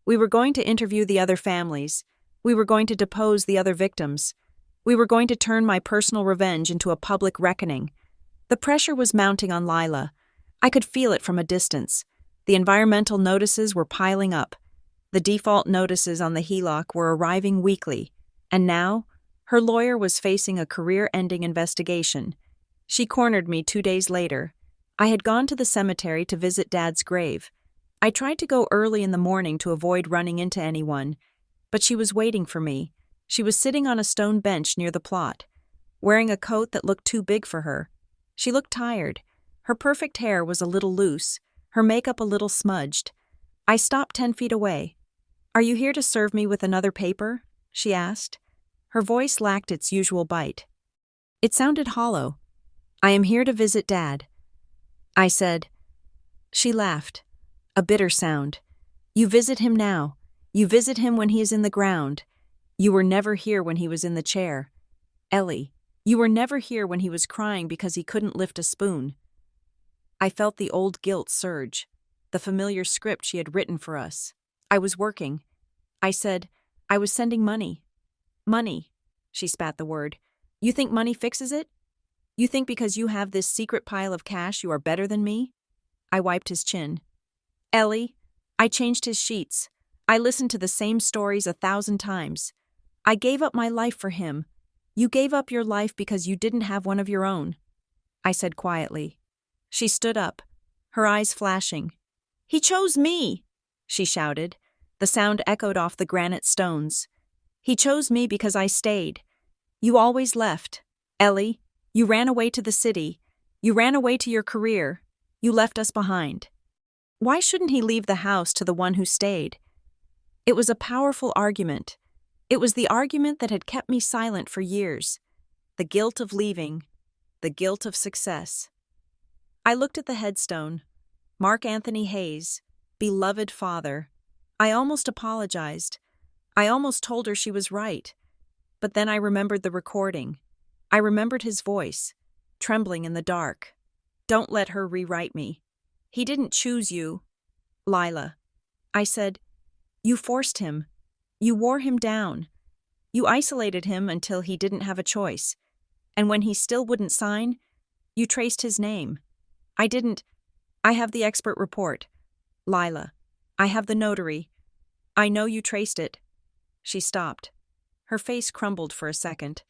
we were going to interview the other families. We were going to depose the other victims. We were going to turn my personal revenge into a public reckoning. The pressure was mounting on Lila. I could feel it from a distance. The environmental notices were piling up. The default notices on the HELOC were arriving weekly. And now, her lawyer was facing a career-ending investigation. She cornered me 2 days later. I had gone to the cemetery to visit Dad's grave. I tried to go early in the morning to avoid running into anyone, but she was waiting for me. She was sitting on a stone bench near the plot, wearing a coat that looked too big for her. She looked tired. Her perfect hair was a little loose, her makeup a little smudged. I stopped 10 feet away. Are you here to serve me with another paper? She asked. Her voice lacked its usual bite. It sounded hollow. I am here to visit Dad, I said. She laughed. A bitter sound. You visit him now. You visit him when he is in the ground. You were never here when he was in the chair. Ellie, you were never here when he was crying because he couldn't lift a spoon. I felt the old guilt surge, the familiar script she had written for us. I was working. I said, I was sending money. Money, she spat the word. You think money fixes it? You think because you have this secret pile of cash you are better than me? I wiped his chin. Ellie, I changed his sheets. I listened to the same stories 1,000 times. I gave up my life for him. You gave up your life because you didn't have one of your own, I said quietly. She stood up, her eyes flashing. He chose me, she shouted. The sound echoed off the granite stones. He chose me because I stayed. You always left. Ellie, you ran away to the city. You ran away to your career. You left us behind. Why shouldn't he leave the house to the one who stayed? It was a powerful argument. It was the argument that had kept me silent for years. The guilt of leaving. The guilt of success. I looked at the headstone. Mark Anthony Hayes, beloved father. I almost apologized. I almost told her she was right. But then I remembered the recording. I remembered his voice, trembling in the dark. Don't let her rewrite me. He didn't choose you, Lila. I said, you forced him. You wore him down. You isolated him until he didn't have a choice. And when he still wouldn't sign, you traced his name. I have the expert report. Lila, I have the notary. I know you traced it. She stopped. Her face crumbled for a second,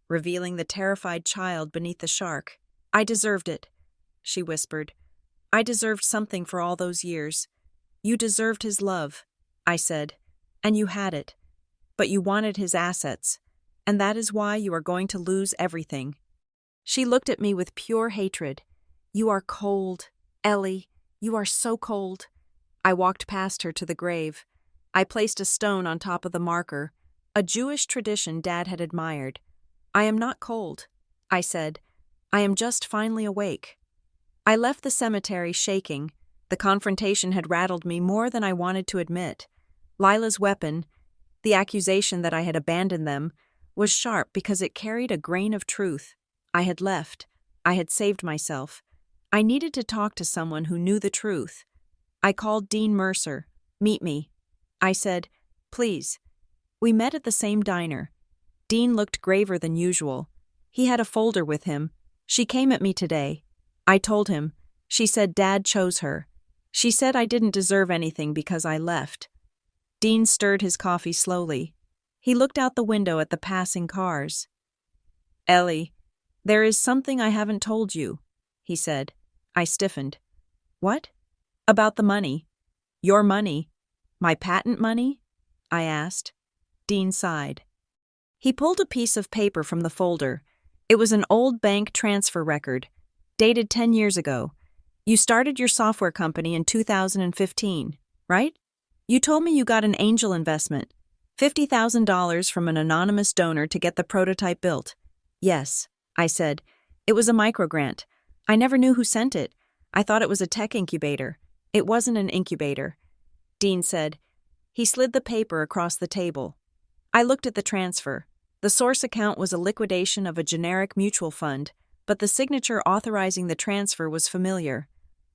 revealing the terrified child beneath the shark. I deserved it, she whispered. I deserved something for all those years. You deserved his love, I said, and you had it. But you wanted his assets, and that is why you are going to lose everything. She looked at me with pure hatred. You are cold, Ellie. You are so cold. I walked past her to the grave. I placed a stone on top of the marker, a Jewish tradition Dad had admired. I am not cold, I said. I am just finally awake. I left the cemetery shaking. The confrontation had rattled me more than I wanted to admit. Lila's weapon, the accusation that I had abandoned them, was sharp because it carried a grain of truth. I had left. I had saved myself. I needed to talk to someone who knew the truth. I called Dean Mercer. Meet me. I said, please. We met at the same diner. Dean looked graver than usual. He had a folder with him. She came at me today. I told him. She said Dad chose her. She said I didn't deserve anything because I left. Dean stirred his coffee slowly. He looked out the window at the passing cars. Ellie, there is something I haven't told you, he said. I stiffened. What? About the money. Your money. My patent money? I asked. Dean sighed. He pulled a piece of paper from the folder. It was an old bank transfer record, dated 10 years ago. You started your software company in 2015, right? You told me you got an angel investment, $50,000 from an anonymous donor to get the prototype built. Yes, I said. It was a microgrant. I never knew who sent it. I thought it was a tech incubator. It wasn't an incubator. Dean said. He slid the paper across the table. I looked at the transfer. The source account was a liquidation of a generic mutual fund, but the signature authorizing the transfer was familiar.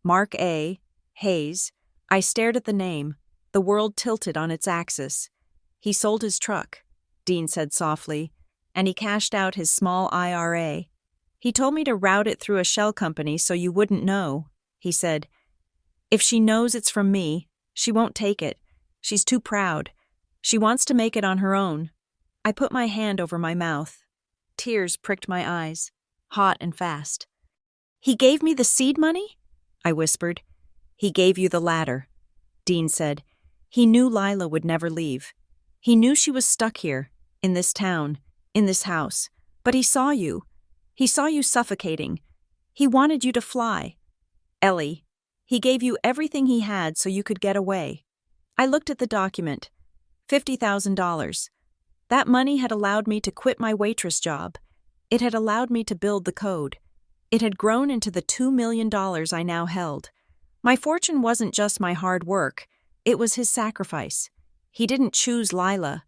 Mark A. Hayes. I stared at the name. The world tilted on its axis. He sold his truck, Dean said softly, and he cashed out his small IRA. He told me to route it through a shell company so you wouldn't know, he said. If she knows it's from me, she won't take it. She's too proud. She wants to make it on her own. I put my hand over my mouth. Tears pricked my eyes, hot and fast. He gave me the seed money? I whispered. He gave you the latter, Dean said. He knew Lila would never leave. He knew she was stuck here, in this town, in this house. But he saw you. He saw you suffocating. He wanted you to fly. Ellie, he gave you everything he had so you could get away. I looked at the document. $50,000. That money had allowed me to quit my waitress job. It had allowed me to build the code. It had grown into the $2 million I now held. My fortune wasn't just my hard work. It was his sacrifice. He didn't choose Lila.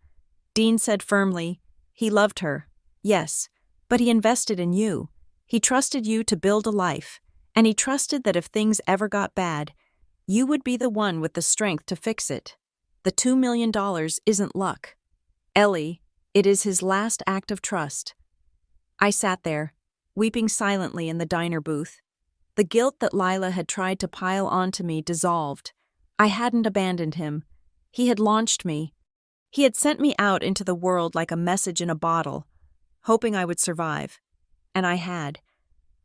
Dean said firmly, he loved her. Yes, but he invested in you. He trusted you to build a life. And he trusted that if things ever got bad, you would be the one with the strength to fix it. The $2 million isn't luck. Ellie, it is his last act of trust. I sat there, weeping silently in the diner booth. The guilt that Lila had tried to pile onto me dissolved. I hadn't abandoned him. He had launched me. He had sent me out into the world like a message in a bottle, hoping I would survive. And I had.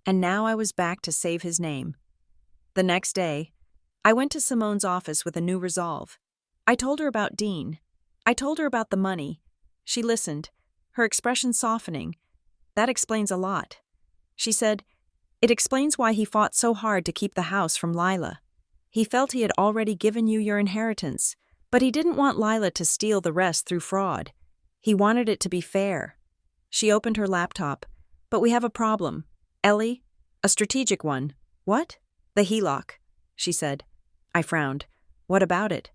And now I was back to save his name. The next day, I went to Simone's office with a new resolve. I told her about Dean. I told her about the money. She listened, her expression softening. That explains a lot. She said, it explains why he fought so hard to keep the house from Lila. He felt he had already given you your inheritance, but he didn't want Lila to steal the rest through fraud. He wanted it to be fair. She opened her laptop. But we have a problem. Ellie, a strategic one. What? The HELOC, she said. I frowned. What about it?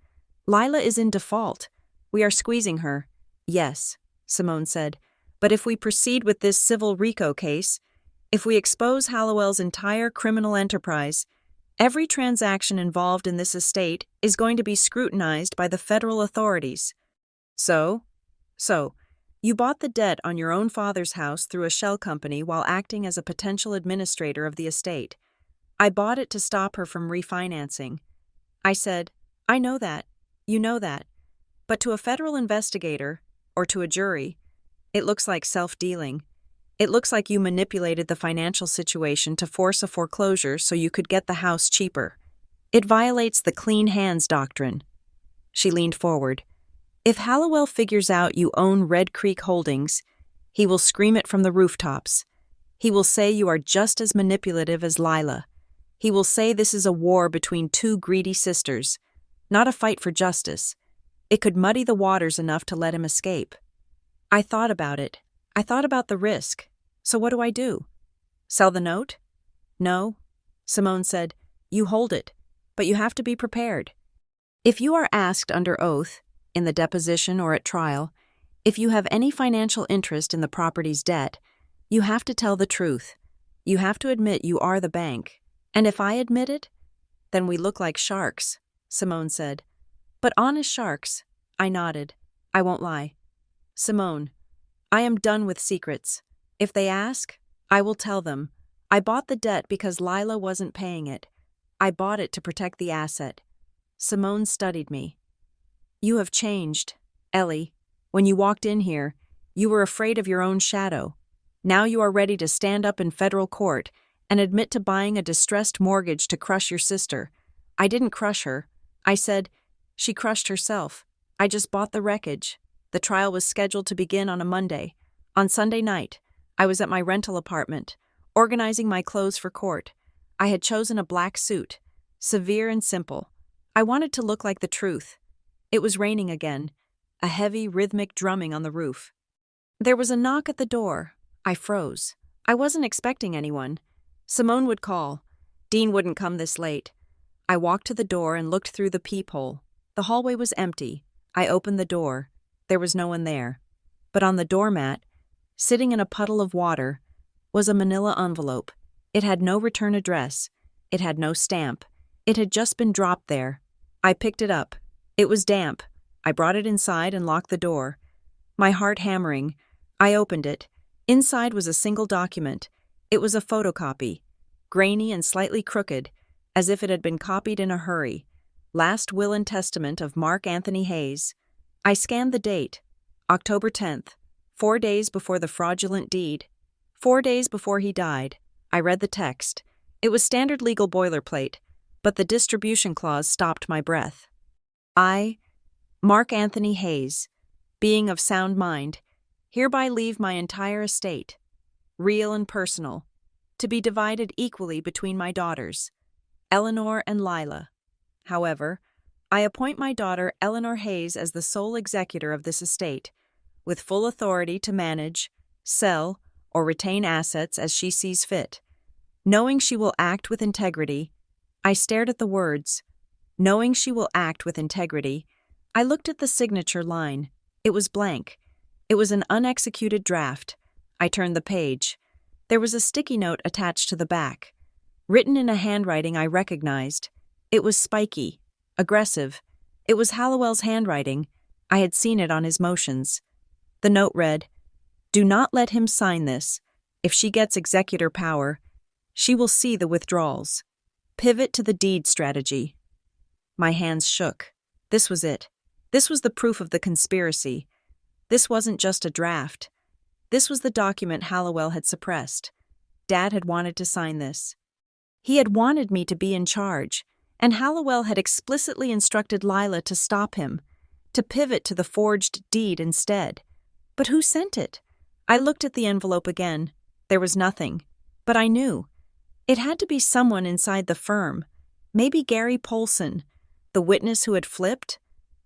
Lila is in default. We are squeezing her. Yes, Simone said. But if we proceed with this civil RICO case, if we expose Hallowell's entire criminal enterprise, every transaction involved in this estate is going to be scrutinized by the federal authorities. So, you bought the debt on your own father's house through a shell company while acting as a potential administrator of the estate. I bought it to stop her from refinancing. I said, I know that. You know that. But to a federal investigator, or to a jury, it looks like self-dealing. It looks like you manipulated the financial situation to force a foreclosure so you could get the house cheaper. It violates the clean hands doctrine. She leaned forward. If Hallowell figures out you own Red Creek Holdings, he will scream it from the rooftops. He will say you are just as manipulative as Lila. He will say this is a war between two greedy sisters, not a fight for justice. It could muddy the waters enough to let him escape. I thought about it. I thought about the risk. So what do I do? Sell the note? No. Simone said, you hold it, but you have to be prepared. If you are asked under oath, in the deposition or at trial, if you have any financial interest in the property's debt, you have to tell the truth. You have to admit you are the bank. And if I admit it, then we look like sharks, Simone said. But honest sharks, I nodded. I won't lie. Simone, I am done with secrets. If they ask, I will tell them. I bought the debt because Lila wasn't paying it. I bought it to protect the asset. Simone studied me. You have changed, Ellie. When you walked in here, you were afraid of your own shadow. Now you are ready to stand up in federal court and admit to buying a distressed mortgage to crush your sister. I didn't crush her. I said, she crushed herself. I just bought the wreckage. The trial was scheduled to begin on a Monday. On Sunday night, I was at my rental apartment, organizing my clothes for court. I had chosen a black suit, severe and simple. I wanted to look like the truth. It was raining again. a heavy, rhythmic drumming on the roof. There was a knock at the door. I froze. I wasn't expecting anyone. Simone would call. Dean wouldn't come this late. I walked to the door and looked through the peephole. The hallway was empty. I opened the door. There was no one there. But on the doormat, sitting in a puddle of water, was a manila envelope. It had no return address. It had no stamp. It had just been dropped there. I picked it up. It was damp. I brought it inside and locked the door. My heart hammering, I opened it. Inside was a single document. It was a photocopy, grainy and slightly crooked, as if it had been copied in a hurry. Last Will and Testament of Mark Anthony Hayes. I scanned the date, October 10th, 4 days before the fraudulent deed. 4 days before he died. I read the text. It was standard legal boilerplate, but the distribution clause stopped my breath. I, Mark Anthony Hayes, being of sound mind, hereby leave my entire estate, real and personal, to be divided equally between my daughters, Eleanor and Lila. However, I appoint my daughter Eleanor Hayes as the sole executor of this estate, with full authority to manage, sell, or retain assets as she sees fit. Knowing she will act with integrity, I stared at the words. Knowing she will act with integrity, I looked at the signature line. It was blank. It was an unexecuted draft. I turned the page. There was a sticky note attached to the back. Written in a handwriting I recognized. It was spiky, aggressive. It was Hallowell's handwriting. I had seen it on his motions. The note read, "Do not let him sign this. If she gets executor power, she will see the withdrawals. Pivot to the deed strategy." My hands shook. This was it. This was the proof of the conspiracy. This wasn't just a draft. This was the document Hallowell had suppressed. Dad had wanted to sign this. He had wanted me to be in charge, and Hallowell had explicitly instructed Lila to stop him, to pivot to the forged deed instead. But who sent it? I looked at the envelope again. There was nothing. But I knew. It had to be someone inside the firm. Maybe Gary Polson, the witness who had flipped.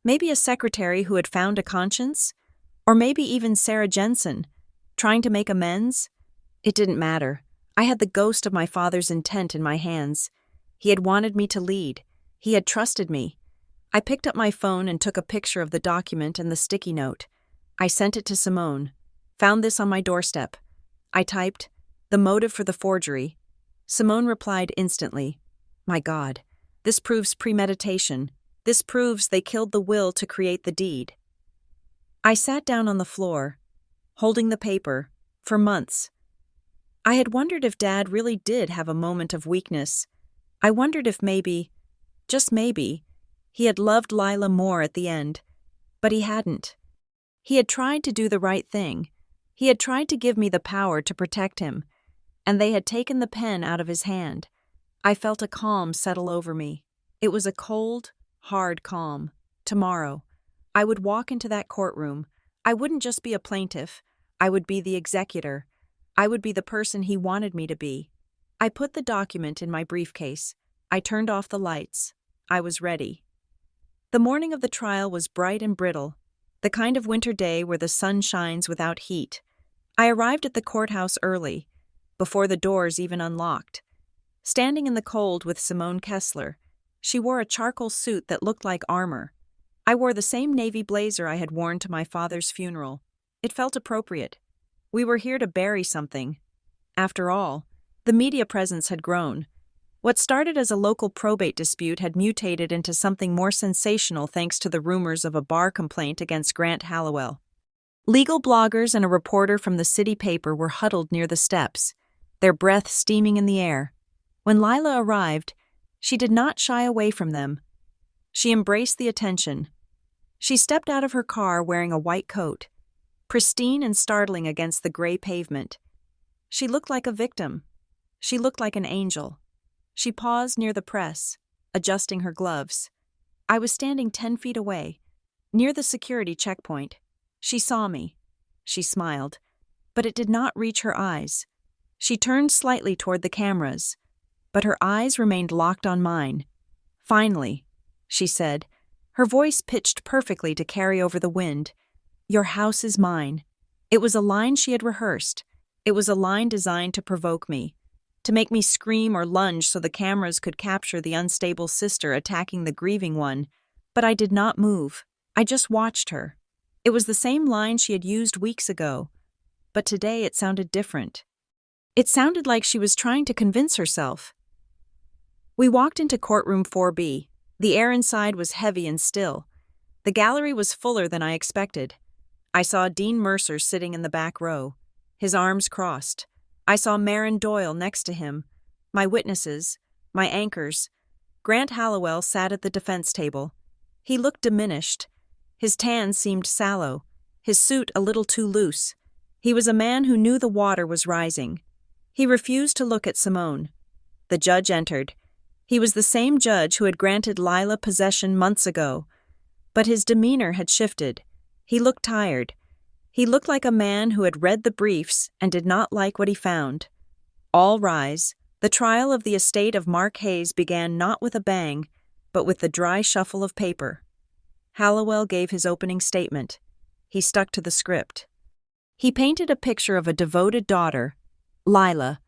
Maybe a secretary who had found a conscience. Or maybe even Sarah Jensen, trying to make amends. It didn't matter. I had the ghost of my father's intent in my hands. He had wanted me to lead. He had trusted me. I picked up my phone and took a picture of the document and the sticky note. I sent it to Simone. Found this on my doorstep. I typed, "The motive for the forgery." Simone replied instantly, "My God, this proves premeditation. This proves they killed the will to create the deed." I sat down on the floor, holding the paper, for months. I had wondered if Dad really did have a moment of weakness. I wondered if maybe, just maybe, he had loved Lila more at the end, but he hadn't. He had tried to do the right thing. He had tried to give me the power to protect him, and they had taken the pen out of his hand. I felt a calm settle over me. It was a cold, hard calm. Tomorrow, I would walk into that courtroom. I wouldn't just be a plaintiff. I would be the executor. I would be the person he wanted me to be. I put the document in my briefcase. I turned off the lights. I was ready. The morning of the trial was bright and brittle, the kind of winter day where the sun shines without heat. I arrived at the courthouse early, before the doors even unlocked. Standing in the cold with Simone Kessler, she wore a charcoal suit that looked like armor. I wore the same navy blazer I had worn to my father's funeral. It felt appropriate. We were here to bury something. After all, the media presence had grown. What started as a local probate dispute had mutated into something more sensational thanks to the rumors of a bar complaint against Grant Hallowell. Legal bloggers and a reporter from the city paper were huddled near the steps, their breath steaming in the air. When Lila arrived, she did not shy away from them. She embraced the attention. She stepped out of her car wearing a white coat, pristine and startling against the gray pavement. She looked like a victim. She looked like an angel. She paused near the press, adjusting her gloves. I was standing 10 feet away, near the security checkpoint. She saw me. She smiled, but it did not reach her eyes. She turned slightly toward the cameras, but her eyes remained locked on mine. "Finally," she said, Her voice pitched perfectly to carry over the wind. "Your house is mine." It was a line she had rehearsed. It was a line designed to provoke me, to make me scream or lunge so the cameras could capture the unstable sister attacking the grieving one. But I did not move. I just watched her. It was the same line she had used weeks ago, but today it sounded different. It sounded like she was trying to convince herself. We walked into courtroom 4B. The air inside was heavy and still. The gallery was fuller than I expected. I saw Dean Mercer sitting in the back row, his arms crossed. I saw Marin Doyle next to him, my witnesses, my anchors. Grant Hallowell sat at the defense table. He looked diminished. His tan seemed sallow, his suit a little too loose. He was a man who knew the water was rising. He refused to look at Simone. The judge entered. He was the same judge who had granted Lila possession months ago, but his demeanor had shifted. He looked tired. He looked like a man who had read the briefs and did not like what he found. All rise. The trial of the estate of Mark Hayes began not with a bang, but with the dry shuffle of paper. Hallowell gave his opening statement. He stuck to the script. He painted a picture of a devoted daughter, Lila,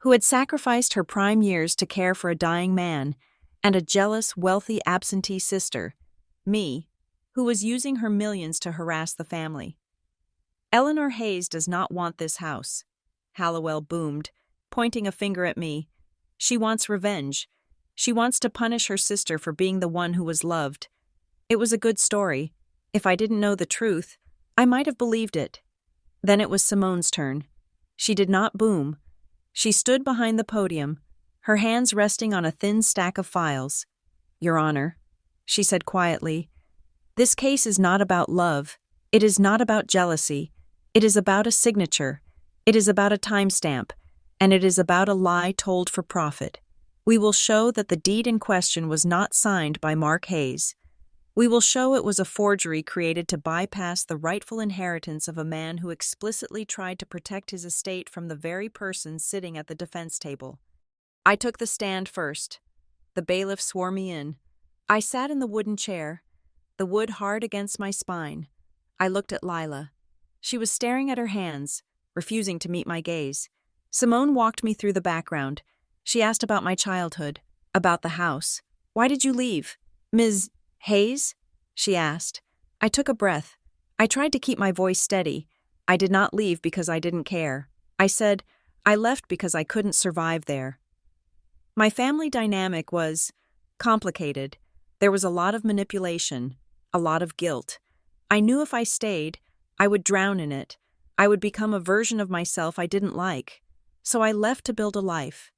who had sacrificed her prime years to care for a dying man, and a jealous, wealthy absentee sister, me, who was using her millions to harass the family. "Eleanor Hayes does not want this house," Hallowell boomed, pointing a finger at me. "She wants revenge. She wants to punish her sister for being the one who was loved." It was a good story. If I didn't know the truth, I might have believed it. Then it was Simone's turn. She did not boom. She stood behind the podium, her hands resting on a thin stack of files. "Your Honor," she said quietly, "this case is not about love. It is not about jealousy. It is about a signature. It is about a timestamp. And it is about a lie told for profit. We will show that the deed in question was not signed by Mark Hayes. We will show it was a forgery created to bypass the rightful inheritance of a man who explicitly tried to protect his estate from the very person sitting at the defense table." I took the stand first. The bailiff swore me in. I sat in the wooden chair, the wood hard against my spine. I looked at Lila. She was staring at her hands, refusing to meet my gaze. Simone walked me through the background. She asked about my childhood, about the house. "Why did you leave, Ms. Hayes?" she asked. I took a breath. I tried to keep my voice steady. I did not leave because I didn't care. I said, I left because I couldn't survive there. My family dynamic was complicated. There was a lot of manipulation, a lot of guilt. I knew if I stayed, I would drown in it. I would become a version of myself I didn't like. So I left to build a life.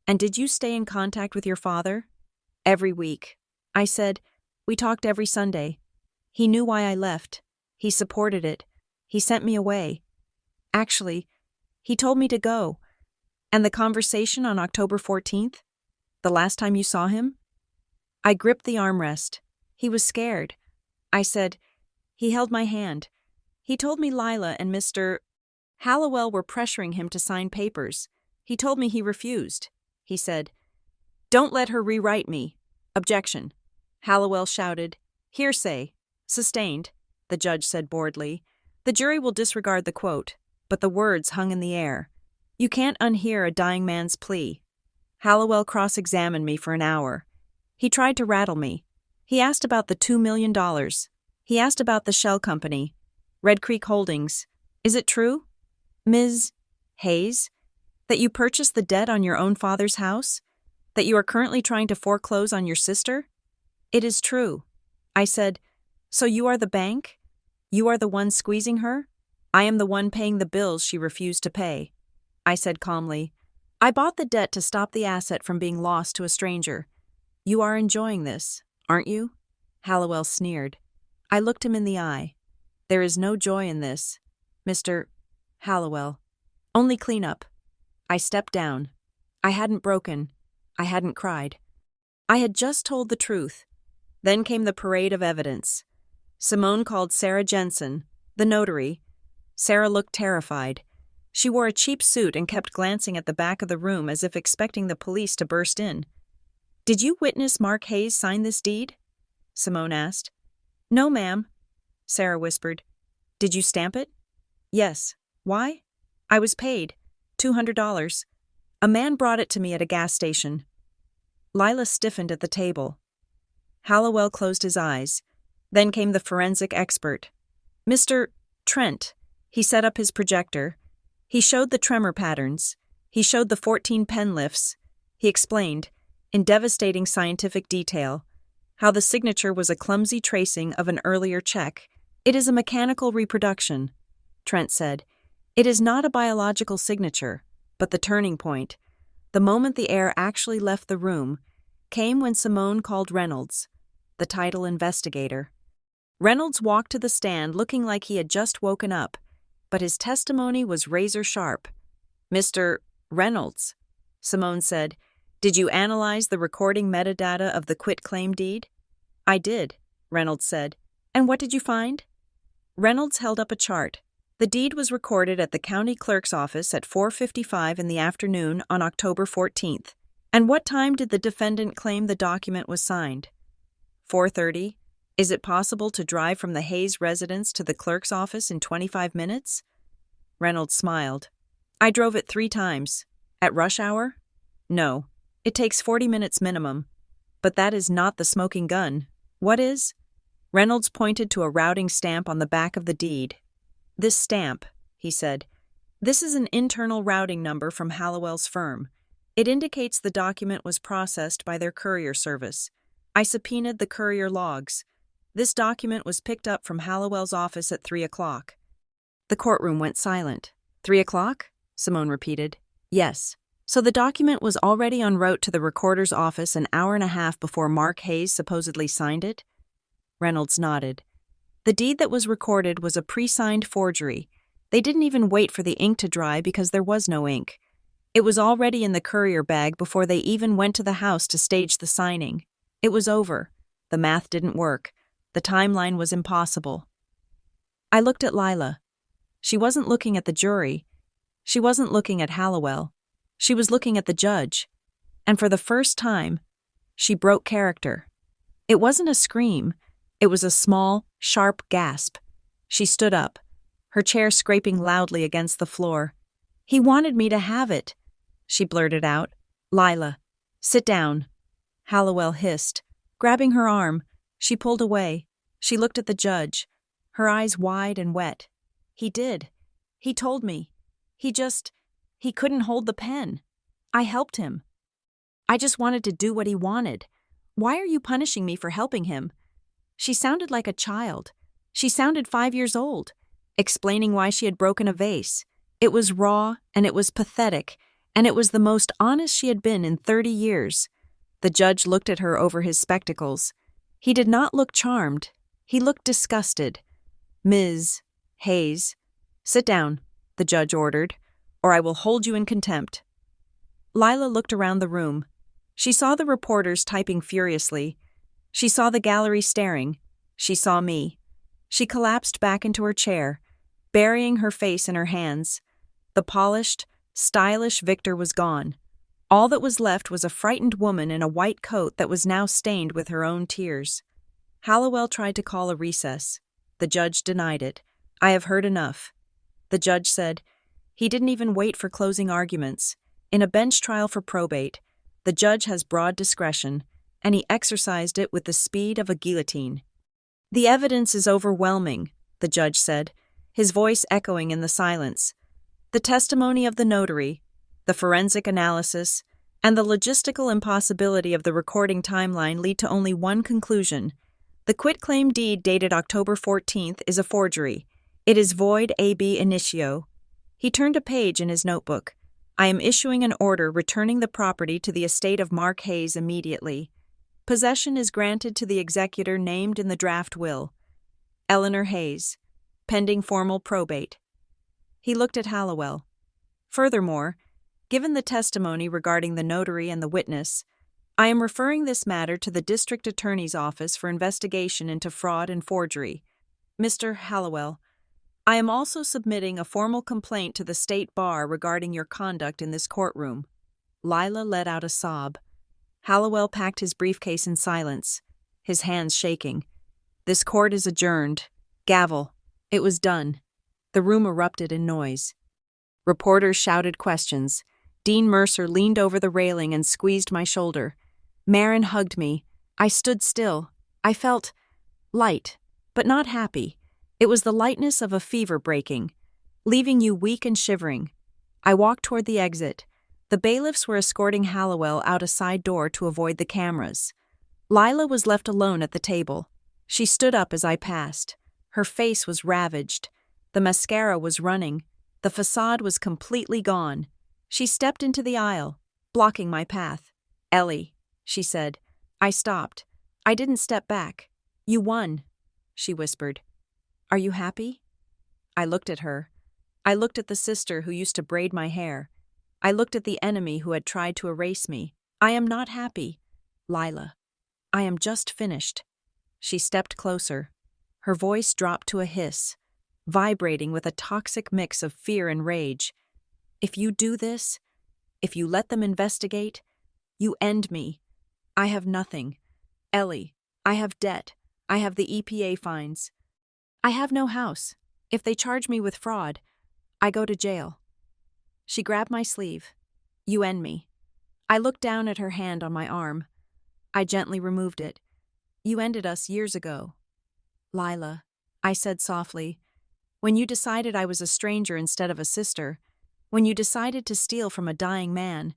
"And did you stay in contact with your father?" "Every week." I said, "We talked every Sunday. He knew why I left. He supported it. He sent me away. Actually, he told me to go." "And the conversation on October 14th? The last time you saw him?" I gripped the armrest. He was scared. I said, "He held my hand. He told me Lila and Mr. Hallowell were pressuring him to sign papers. He told me he refused." He said, "Don't let her rewrite me." Objection. Hallowell shouted, "Hearsay." Sustained, the judge said boredly. "The jury will disregard the quote," but the words hung in the air. "You can't unhear a dying man's plea." Hallowell cross-examined me for an hour. He tried to rattle me. He asked about the $2 million. He asked about the shell company, Red Creek Holdings. "Is it true, Ms. Hayes, that you purchased the debt on your own father's house? That you are currently trying to foreclose on your sister?" "It is true." I said, "So you are the bank? You are the one squeezing her? I am the one paying the bills she refused to pay." I said calmly, "I bought the debt to stop the asset from being lost to a stranger. You are enjoying this, aren't you?" Hallowell sneered. I looked him in the eye. "There is no joy in this, Mr. Hallowell. Only cleanup." I stepped down. I hadn't broken. I hadn't cried. I had just told the truth. Then came the parade of evidence. Simone called Sarah Jensen, the notary. Sarah looked terrified. She wore a cheap suit and kept glancing at the back of the room as if expecting the police to burst in. "Did you witness Mark Hayes sign this deed?" Simone asked. No, ma'am, Sarah whispered. Did you stamp it? Yes. Why? I was paid. $200. A man brought it to me at a gas station. Lila stiffened at the table. Hallowell closed his eyes. Then came the forensic expert. Mr. Trent. He set up his projector. He showed the tremor patterns. He showed the 14 pen lifts. He explained, in devastating scientific detail, how the signature was a clumsy tracing of an earlier check. It is a mechanical reproduction, Trent said. It is not a biological signature, but the turning point, the moment the air actually left the room, came when Simone called Reynolds, the title investigator. Reynolds walked to the stand looking like he had just woken up, but his testimony was razor sharp. Mr. Reynolds, Simone said, did you analyze the recording metadata of the quitclaim deed? I did, Reynolds said. And what did you find? Reynolds held up a chart. The deed was recorded at the county clerk's office at 4:55 in the afternoon on October 14th. And what time did the defendant claim the document was signed? 4:30. Is it possible to drive from the Hayes residence to the clerk's office in 25 minutes? Reynolds smiled. I drove it 3 times. At rush hour? No. It takes 40 minutes minimum. But that is not the smoking gun. What is? Reynolds pointed to a routing stamp on the back of the deed. This stamp, he said. This is an internal routing number from Hallowell's firm. It indicates the document was processed by their courier service. I subpoenaed the courier logs. This document was picked up from Hallowell's office at 3 o'clock. The courtroom went silent. 3 o'clock? Simone repeated. Yes. So the document was already en route to the recorder's office an hour and a half before Mark Hayes supposedly signed it? Reynolds nodded. The deed that was recorded was a pre-signed forgery. They didn't even wait for the ink to dry because there was no ink. It was already in the courier bag before they even went to the house to stage the signing. It was over. The math didn't work. The timeline was impossible. I looked at Lila. She wasn't looking at the jury. She wasn't looking at Hallowell. She was looking at the judge. And for the first time, she broke character. It wasn't a scream. It was a small, sharp gasp. She stood up, her chair scraping loudly against the floor. He wanted me to have it, she blurted out. Lila, sit down. Hallowell hissed. Grabbing her arm, she pulled away. She looked at the judge, her eyes wide and wet. He did. He told me. He couldn't hold the pen. I helped him. I just wanted to do what he wanted. Why are you punishing me for helping him? She sounded like a child. She sounded 5 years old, explaining why she had broken a vase. It was raw, and it was pathetic, and it was the most honest she had been in 30 years. The judge looked at her over his spectacles. He did not look charmed. He looked disgusted. Ms. Hayes, sit down, the judge ordered, or I will hold you in contempt. Lila looked around the room. She saw the reporters typing furiously. She saw the gallery staring. She saw me. She collapsed back into her chair, burying her face in her hands. The polished, stylish Victor was gone. All that was left was a frightened woman in a white coat that was now stained with her own tears. Hallowell tried to call a recess. The judge denied it. I have heard enough. The judge said. He didn't even wait for closing arguments. In a bench trial for probate, the judge has broad discretion, and he exercised it with the speed of a guillotine. The evidence is overwhelming, the judge said, his voice echoing in the silence. The testimony of the notary, the forensic analysis, and the logistical impossibility of the recording timeline lead to only one conclusion. The quitclaim deed dated October 14th is a forgery. It is void ab initio. He turned a page in his notebook. I am issuing an order returning the property to the estate of Mark Hayes immediately. Possession is granted to the executor named in the draft will, Eleanor Hayes, pending formal probate. He looked at Hallowell. Furthermore, given the testimony regarding the notary and the witness, I am referring this matter to the district attorney's office for investigation into fraud and forgery. Mr. Hallowell, I am also submitting a formal complaint to the state bar regarding your conduct in this courtroom. Lila let out a sob. Hallowell packed his briefcase in silence. his hands shaking. "This court is adjourned." Gavel. It was done. The room erupted in noise. Reporters shouted questions. Dean Mercer leaned over the railing and squeezed my shoulder. Marin hugged me. I stood still. I felt light, but not happy. It was the lightness of a fever breaking, leaving you weak and shivering. I walked toward the exit. The bailiffs were escorting Hallowell out a side door to avoid the cameras. Lila was left alone at the table. She stood up as I passed. Her face was ravaged. The mascara was running. The facade was completely gone. She stepped into the aisle, blocking my path. "Ellie," she said. I stopped. I didn't step back. "You won," she whispered. "Are you happy?" I looked at her. I looked at the sister who used to braid my hair. I looked at the enemy who had tried to erase me. "I am not happy, Lila. I am just finished." She stepped closer. Her voice dropped to a hiss, vibrating with a toxic mix of fear and rage. "If you do this, if you let them investigate, you end me. I have nothing. Ellie, I have debt. I have the EPA fines. I have no house. If they charge me with fraud, I go to jail." She grabbed my sleeve. "You end me." I looked down at her hand on my arm. I gently removed it. "You ended us years ago." "Lila," I said softly, "when you decided I was a stranger instead of a sister, when you decided to steal from a dying man."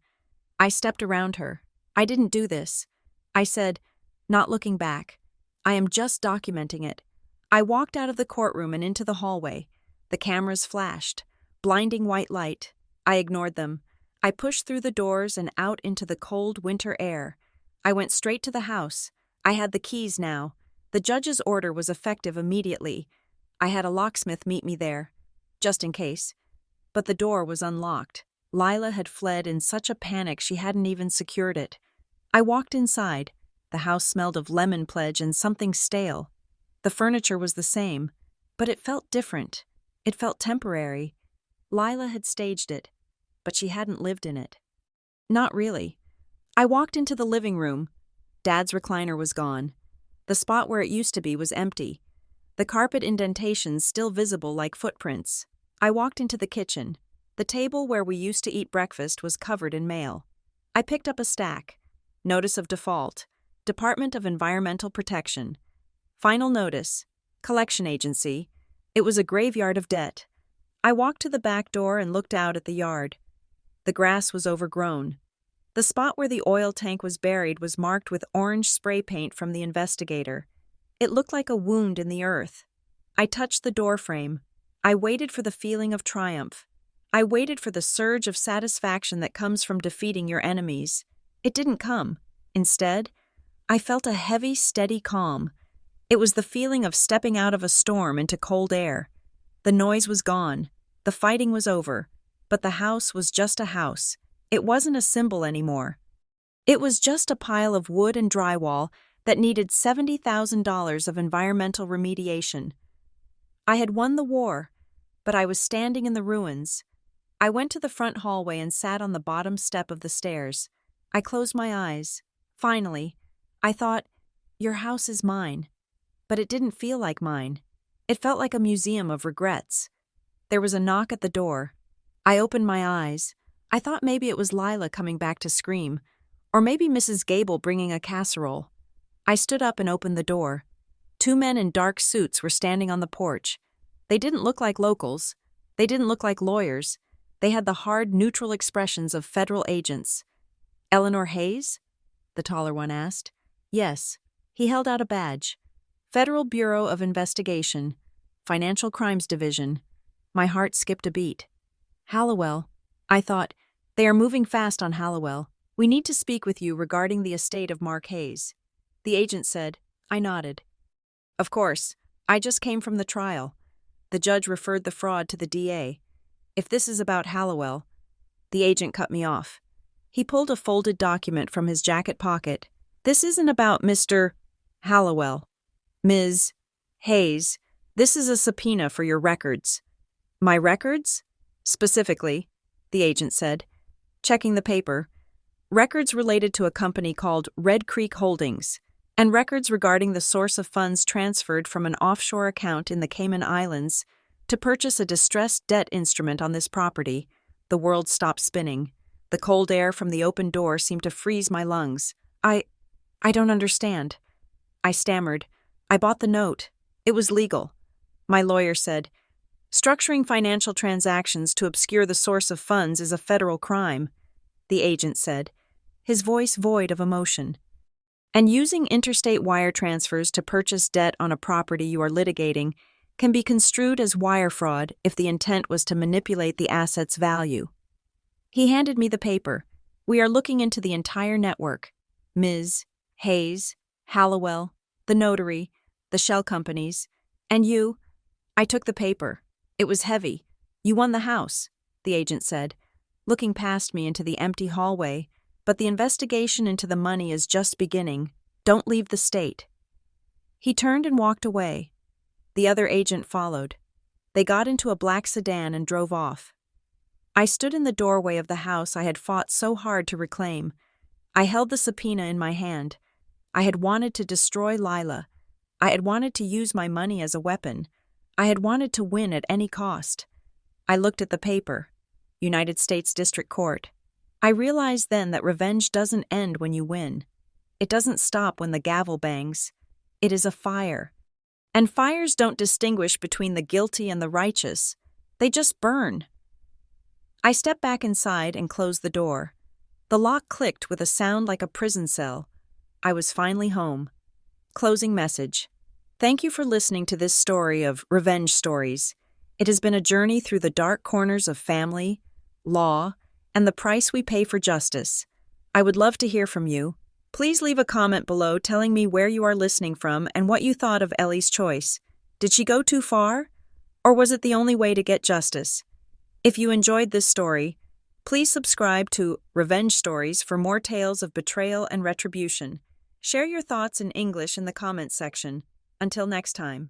I stepped around her. "I didn't do this." I said, not looking back. "I am just documenting it." I walked out of the courtroom and into the hallway. The cameras flashed, blinding white light. I ignored them. I pushed through the doors and out into the cold winter air. I went straight to the house. I had the keys now. The judge's order was effective immediately. I had a locksmith meet me there, just in case. But the door was unlocked. Lila had fled in such a panic she hadn't even secured it. I walked inside. The house smelled of lemon pledge and something stale. The furniture was the same, but it felt different. It felt temporary. Lila had staged it, but she hadn't lived in it. Not really. I walked into the living room. Dad's recliner was gone. The spot where it used to be was empty. The carpet indentations still visible like footprints. I walked into the kitchen. The table where we used to eat breakfast was covered in mail. I picked up a stack. Notice of default. Department of Environmental Protection. Final notice. Collection agency. It was a graveyard of debt. I walked to the back door and looked out at the yard. The grass was overgrown. The spot where the oil tank was buried was marked with orange spray paint from the investigator. It looked like a wound in the earth. I touched the doorframe. I waited for the feeling of triumph. I waited for the surge of satisfaction that comes from defeating your enemies. It didn't come. Instead, I felt a heavy, steady calm. It was the feeling of stepping out of a storm into cold air. The noise was gone. The fighting was over. But the house was just a house. It wasn't a symbol anymore. It was just a pile of wood and drywall that needed $70,000 of environmental remediation. I had won the war, but I was standing in the ruins. I went to the front hallway and sat on the bottom step of the stairs. I closed my eyes. Finally, I thought, your house is mine. But it didn't feel like mine. It felt like a museum of regrets. There was a knock at the door. I opened my eyes. I thought maybe it was Lila coming back to scream, or maybe Mrs. Gable bringing a casserole. I stood up and opened the door. 2 men in dark suits were standing on the porch. They didn't look like locals. They didn't look like lawyers. They had the hard, neutral expressions of federal agents. "Eleanor Hayes?" the taller one asked. "Yes." He held out a badge. "Federal Bureau of Investigation, Financial Crimes Division." My heart skipped a beat. "Hallowell." I thought, they are moving fast on Hallowell. "We need to speak with you regarding the estate of Mark Hayes." The agent said. I nodded. "Of course. I just came from the trial. The judge referred the fraud to the DA. If this is about Hallowell..." The agent cut me off. He pulled a folded document from his jacket pocket. "This isn't about Mr. Hallowell. Ms. Hayes, this is a subpoena for your records." "My records?" "Specifically," the agent said, checking the paper. "Records related to a company called Red Creek Holdings. and records regarding the source of funds transferred from an offshore account in the Cayman Islands to purchase a distressed debt instrument on this property. The world stopped spinning. The cold air from the open door seemed to freeze my lungs. I don't understand. I stammered. I bought the note. It was legal. My lawyer said, structuring financial transactions to obscure the source of funds is a federal crime, the agent said, his voice void of emotion. And using interstate wire transfers to purchase debt on a property you are litigating can be construed as wire fraud if the intent was to manipulate the asset's value. He handed me the paper. We are looking into the entire network. Ms. Hayes, Hallowell, the notary, the shell companies, and you. I took the paper. It was heavy. You won the house, the agent said, looking past me into the empty hallway, but the investigation into the money is just beginning. Don't leave the state. He turned and walked away. The other agent followed. They got into a black sedan and drove off. I stood in the doorway of the house I had fought so hard to reclaim. I held the subpoena in my hand. I had wanted to destroy Lila. I had wanted to use my money as a weapon. I had wanted to win at any cost. I looked at the paper. United States District Court. I realized then that revenge doesn't end when you win. It doesn't stop when the gavel bangs. It is a fire. And fires don't distinguish between the guilty and the righteous. They just burn. I stepped back inside and closed the door. The lock clicked with a sound like a prison cell. I was finally home. Closing message. Thank you for listening to this story of revenge stories. It has been a journey through the dark corners of family, law, and the price we pay for justice. I would love to hear from you. Please leave a comment below telling me where you are listening from and what you thought of Ellie's choice. Did she go too far? Or was it the only way to get justice? If you enjoyed this story, please subscribe to Revenge Stories for more tales of betrayal and retribution. Share your thoughts in English in the comments section. Until next time.